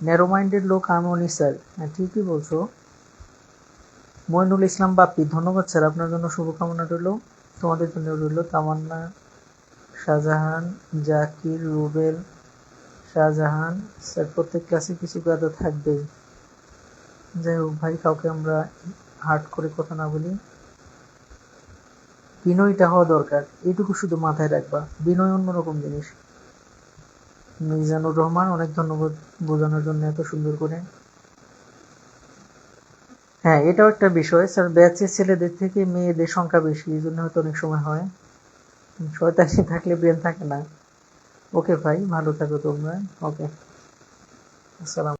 [SPEAKER 1] ন্যারো মাইন্ডেড লোক আমি স্যার, হ্যাঁ ঠিকই বলছো। মইনুল ইসলাম বাপ্পি, ধন্যবাদ স্যার, আপনার জন্য শুভকামনা রইল, তোমাদের জন্য রইল। তামান্না, শাহজাহান, জাকির, রুবেল, শাহজাহান, স্যার প্রত্যেক ক্লাসে কিছু গাদা থাকবেই। যাই হোক ভাই, কাউকে আমরা হার্ট করে কথা না বলি, বিনয়টা হওয়া দরকার, এইটুকু শুধু মাথায় রাখবা, বিনয় অন্যরকম জিনিস। মিজানুর রহমান, অনেক ধন্যবাদ বোঝানোর জন্য এত সুন্দর করে। হ্যাঁ এটাও একটা বিষয় স্যার, ব্যাচের ছেলেদের থেকে মেয়েদের সংখ্যা বেশি, এই জন্য হয়তো অনেক সময় হয়, শয়তানি থাকলে ব্রেন থাকে না। ওকে ভাই, ভালো থাকো তোমরা, ওকে, আসসালাম।